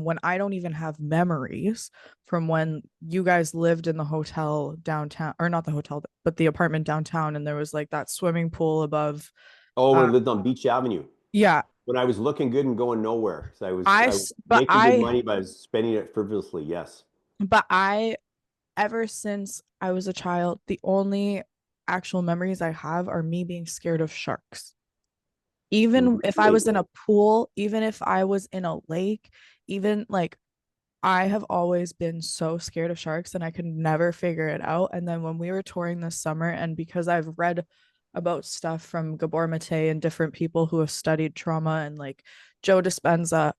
when I don't even have memories, from when you guys lived in the hotel downtown, or not the hotel, but the apartment downtown, and there was like that swimming pool above. Oh, we Uh, lived on Beach Avenue yeah, when I was looking good and going nowhere. So I was making good money, but I was spending it frivolously. Yes. but I, ever since I was a child, the only actual memories I have are me being scared of sharks. Even if I was Really? in a pool, even if I was in a lake, even like I have always been so scared of sharks and I could never figure it out. And then when we were touring this summer, and because I've read about stuff from Gabor Mate and different people who have studied trauma and like Joe Dispenza,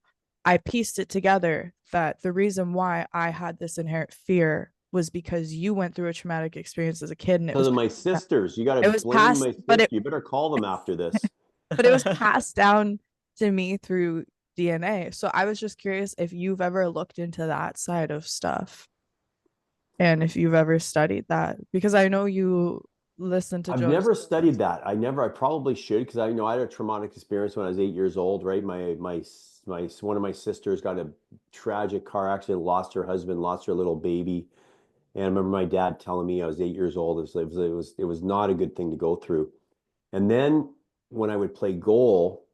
I pieced it together that the reason why I had this inherent fear was because you went through a traumatic experience as a kid, and Because of my sisters. You got to it was blame passed, my sister. You better call them after this. but it was passed down to me through DNA. So I was just curious if you've ever looked into that side of stuff and if you've ever studied that, because I know you listen to I've Joe never Dispenza. studied that. I probably should because I had a traumatic experience when I was 8 years old, right? My one of my sisters got a tragic car accident, lost her husband, lost her little baby. And I remember my dad telling me I was 8 years old. It was not a good thing to go through. And then when I would play goal,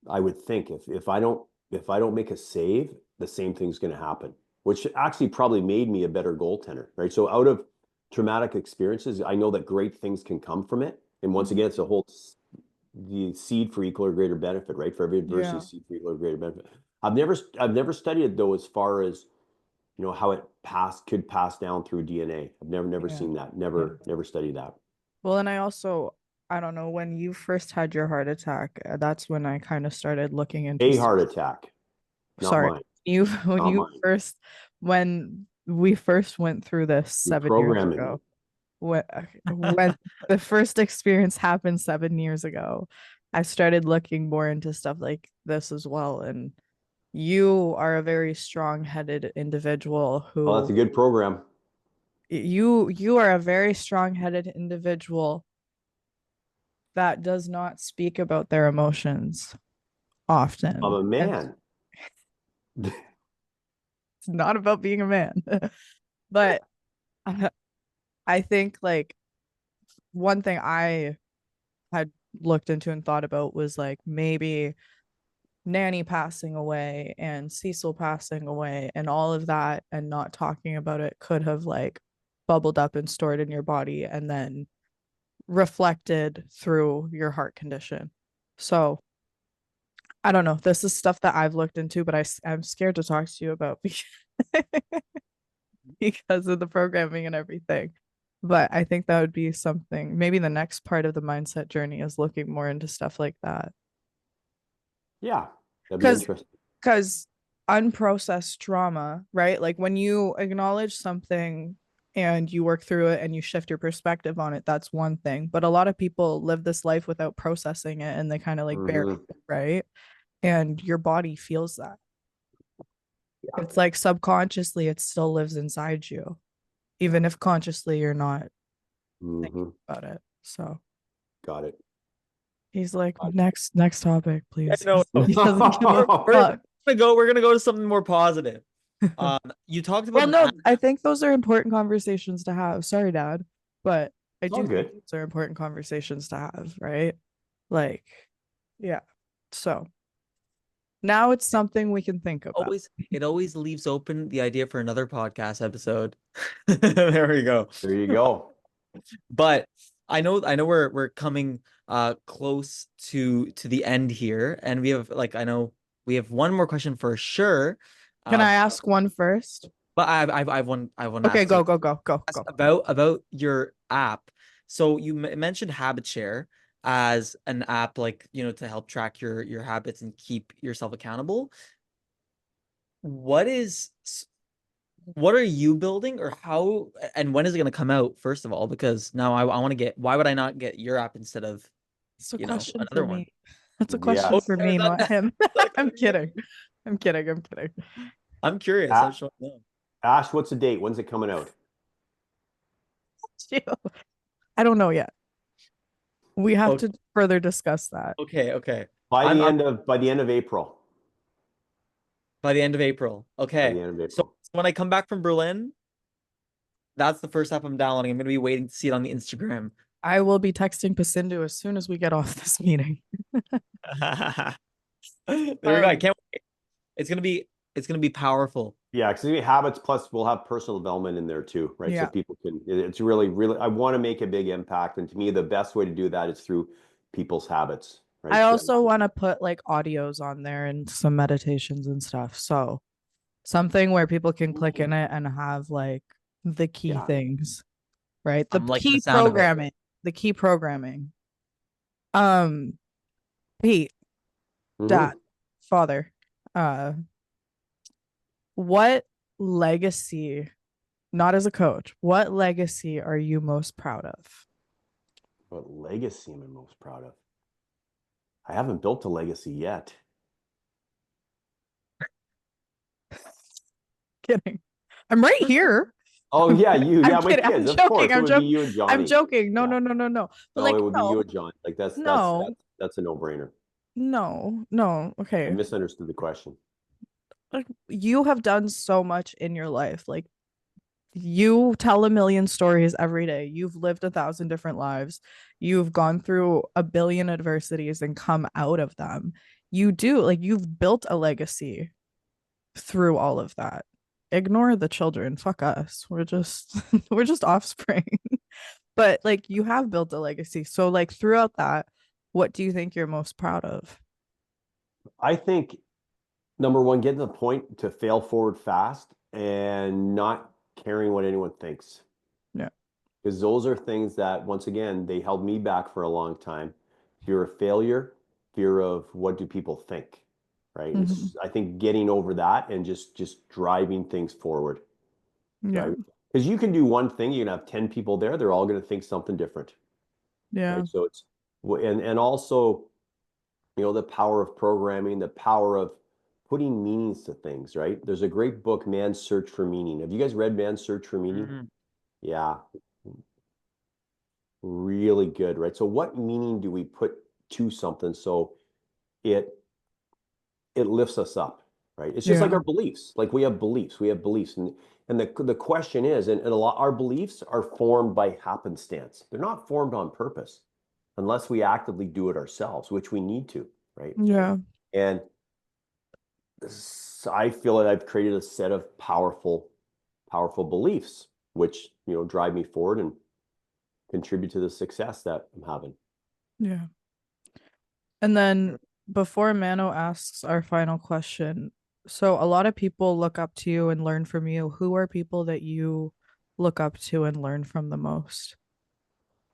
I would think if I don't make a save, the same thing's going to happen, which actually probably made me a better goaltender, right? So out of traumatic experiences, I know that great things can come from it. And once again, it's a whole the seed for equal or greater benefit, right? For every adversity, Yeah. seed for equal or greater benefit. I've never studied it though, as far as how it could pass down through DNA. I've never Yeah. seen that. Yeah. Never studied that. Well, and I don't know, when you first had your heart attack, that's when I kind of started looking into, A heart attack, not sorry, mine, when not you mine. first, when we first went through this 7 years Reprogramming. ago, when the first experience happened 7 years ago, I started looking more into stuff like this as well. And you are a very strong-headed individual Oh, that's who a good program. you are a very strong-headed individual that does not speak about their emotions I'm often. a And man. it's not about being a man. But I think like one thing I had looked into and thought about was like maybe Nanny passing away and Cecil passing away and all of that, and not talking about it could have like bubbled up and stored in your body and then reflected through your heart condition. So I don't know. This is stuff that I've looked into, but I'm scared to talk to you about because of the programming and everything. But I think that would be something. Maybe the next part of the mindset journey is looking more into stuff like that. Yeah, that'd be Because interesting. because unprocessed trauma, right? Like when you acknowledge something and you work through it and you shift your perspective on it, that's one thing. But a lot of people live this life without processing it and they kind of like bury Mhm. it, right? And your body feels that. Yeah. It's like subconsciously it still lives inside you, even if consciously you're not Mhm. about it. So Got it. he's like, Got next topic, please. no, no. He doesn't give a fuck. We're gonna go to something more positive. You talked about Well, no, I think those are important conversations to have. Sorry, Dad, but I It's all do think good. those are important conversations to have, right? Like, yeah. So now it's something we can think about. it always leaves open the idea for another podcast episode. There we go. There you go. But I know we're coming close to the end here, and we have like I know we have one more question for sure. Can Uh, I ask one first? but I want to Okay, ask go, go, go, go, ask go. about your app. So you mentioned Habit Share as an app, like, you know, to help track your habits and keep yourself accountable. What is what are you building, or how, and when is it going to come out, first of all? Because now I want to get, why would I not get your app instead of, It's a you know, question for another one? me. That's a Yeah. question for me, not him. I'm kidding. I'm kidding. I'm kidding. I'm curious. I A- just want to know. Ash, what's the date? When's it coming out? I don't know yet. We have Okay, to further discuss that. okay. By I'm the end of April. by the end of April. By Okay. the end of So April. when I come back from Berlin, that's the first app I'm downloading. I'm going to be waiting to see it on the Instagram. I will be texting Pacindu as soon as we get off this meeting. There we go. I can't wait. It's gonna be powerful. Yeah, because habits plus we'll have personal development in there too, right? So Yeah. people can, it's really, really, I want to make a big impact. And to me, the best way to do that is through people's habits, right? I also want to put like audios on there and some meditations and stuff. So something where people can click in it and have like the key Yeah. things, right? I'm liking the sound of it. The key programming. Um, Pete, Mhm. Dad, father, what legacy, not as a coach, what legacy are you most proud of? What legacy am I most proud of? I haven't built a legacy yet. Kidding. I'm right here. Oh yeah, you. I'm Yeah, my kidding. kids. I'm Of course, joking. it I'm would be joking. you and Johnny. I'm joking. No, Yeah. no, no, no, no. But No, like, it would be you no, and John. Like that's no, a no-brainer. no, no. I Okay. misunderstood the question. Like, you have done so much in your life. Like, you tell a million stories every day. You've lived 1,000 different lives. You've gone through a billion adversities and come out of them. You do, like, you've built a legacy through all of that. Ignore the children. Fuck us. We're just we're just offspring. But like, you have built a legacy. So like, throughout that, what do you think you're most proud of? I think number one, getting to the point to fail forward fast and not caring what anyone thinks. Yeah. Because those are things that, once again, they held me back for a long time. Fear of failure, fear of what do people think, right? And Mhm. I think getting over that and just driving things forward, Yeah. right? Because you can do one thing, you can have 10 people there, they're all going to think something different, Yeah. right? So it's, and also, you know, the power of programming, the power of putting meanings to things, right? There's a great book, Man's Search for Meaning. Have you guys read Man's Search for Meaning? Mhm. Yeah, really good, right? So what meaning do we put to something so it it lifts us up, right? It's just like Yeah. our beliefs. Like we have beliefs, and the question is, and a lot our beliefs are formed by happenstance. They're not formed on purpose unless we actively do it ourselves, which we need to, right? Yeah. And I feel that I've created a set of powerful beliefs, which, you know, drive me forward and contribute to the success that I'm having. Yeah. And then before Mano asks our final question, so a lot of people look up to you and learn from you. Who are people that you look up to and learn from the most?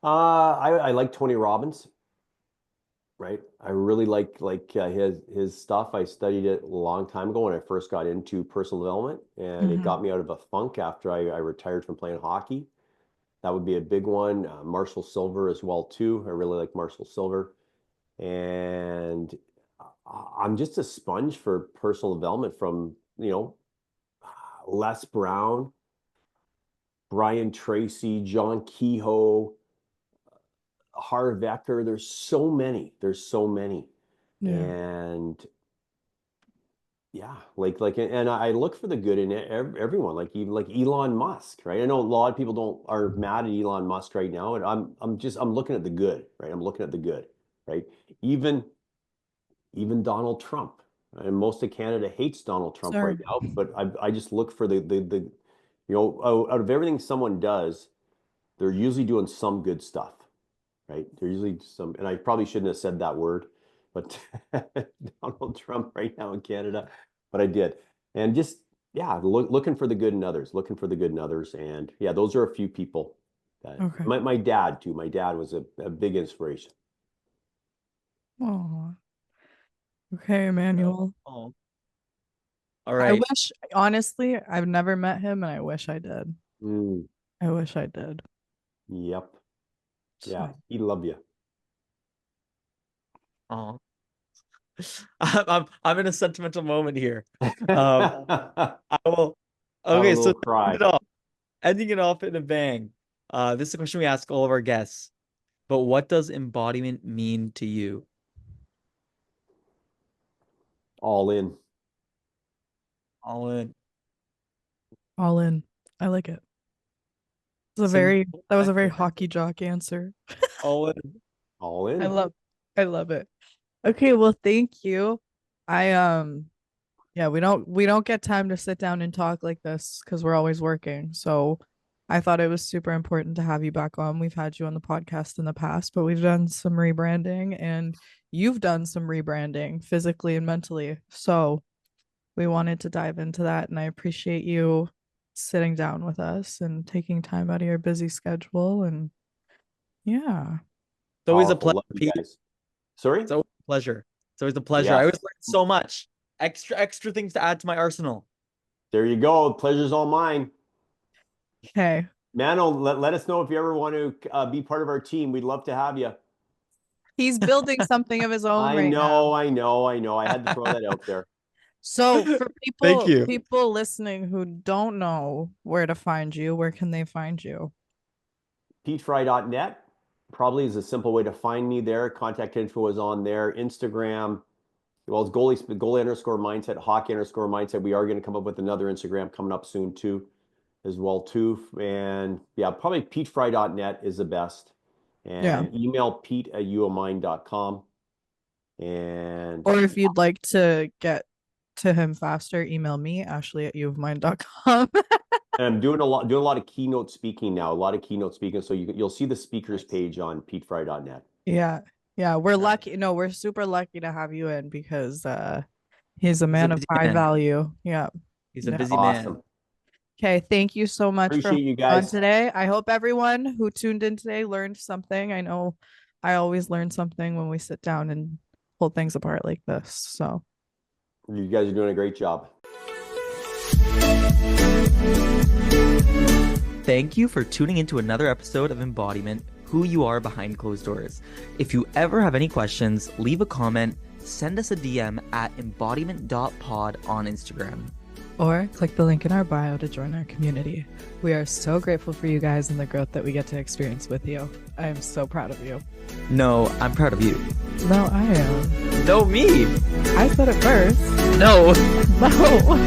I like Tony Robbins, right? I really like his stuff. I studied it a long time ago when I first got into personal development, and it got me out of a funk after I retired from playing hockey. That would be a big one. Marshall Silver as well too. I really like Marshall Silver, and I'm just a sponge for personal development from, you know, Les Brown, Brian Tracy, John Kehoe, Harv Eker. There's so many. Yeah. And yeah, and I look for the good in everyone, like even like Elon Musk, right? I know a lot of people are mad at Elon Musk right now, and I'm looking at the good, right? I'm looking at the good, right? Even Donald Trump, and most of Canada hates Donald Trump Sure. right now, but I just look for the out of everything someone does, they're usually doing some good stuff, right? They're usually some, and I probably shouldn't have said that word, but Donald Trump right now in Canada, but I did. And just, yeah, looking for the good in others, And yeah, those are a few people that, Okay. my dad too. My dad was a big inspiration. Oh. Okay, Emmanuel. Oh. All I right. wish, honestly, I've never met him, and I wish I did. Mm, I wish I did. yep. Yeah, So, he loved you. Oh. I'm in a sentimental moment here. I will. Have a Okay, so little cry. ending it off in a bang. This is a question we ask all of our guests. But what does embodiment mean to you? All in. All in. all in. I like it. That was a very hockey jock answer. All in. All in. I love it. Okay, well, thank you. Yeah, we don't get time to sit down and talk like this because we're always working. So I thought it was super important to have you back on. We've had you on the podcast in the past, but we've done some rebranding, and you've done some rebranding physically and mentally. So we wanted to dive into that, and I appreciate you sitting down with us and taking time out of your busy schedule. And yeah. It's always a Powerful. pleasure, Love you Pete. guys. Sorry? It's always a pleasure. It's always a pleasure. I Yes. always learn so much. Extra things to add to my arsenal. There you go. Pleasure's all mine. Okay. Mano, let us know if you ever want to be part of our team. We'd love to have you. He's building something of his own I right know, now. I know, I know. I had to throw that out there. So for Thank you. people listening who don't know where to find you, where can they find you? PeteFry.net probably is a simple way to find me there. Contact info is on there. Instagram, well, it's goalie_mindset, hockey_mindset. We are going to come up with another Instagram coming up soon too, as well too. And yeah, probably PeteFry.net is the best. And email pete@uomind.com. And or if you'd like to get to him faster, email me, ashley@uofmind.com. And I'm doing a lot of keynote speaking now, so you'll see the speakers page on PeteFry.net. Yeah. We're lucky. No, we're super lucky to have you in because he's a man of high value. Yeah. He's a busy Awesome. man. Okay, thank you so much for Appreciate you on guys. today. I hope everyone who tuned in today learned something. I know I always learn something when we sit down and pull things apart like this. So You guys are doing a great job. Thank you for tuning into another episode of Embodiment, Who You Are Behind Closed Doors. If you ever have any questions, leave a comment, send us a DM at embodiment.pod on Instagram. or click the link in our bio to join our community. We are so grateful for you guys and the growth that we get to experience with you. I am so proud of you. No, I'm proud of you. No, I am. No, me. I said it first. No. No.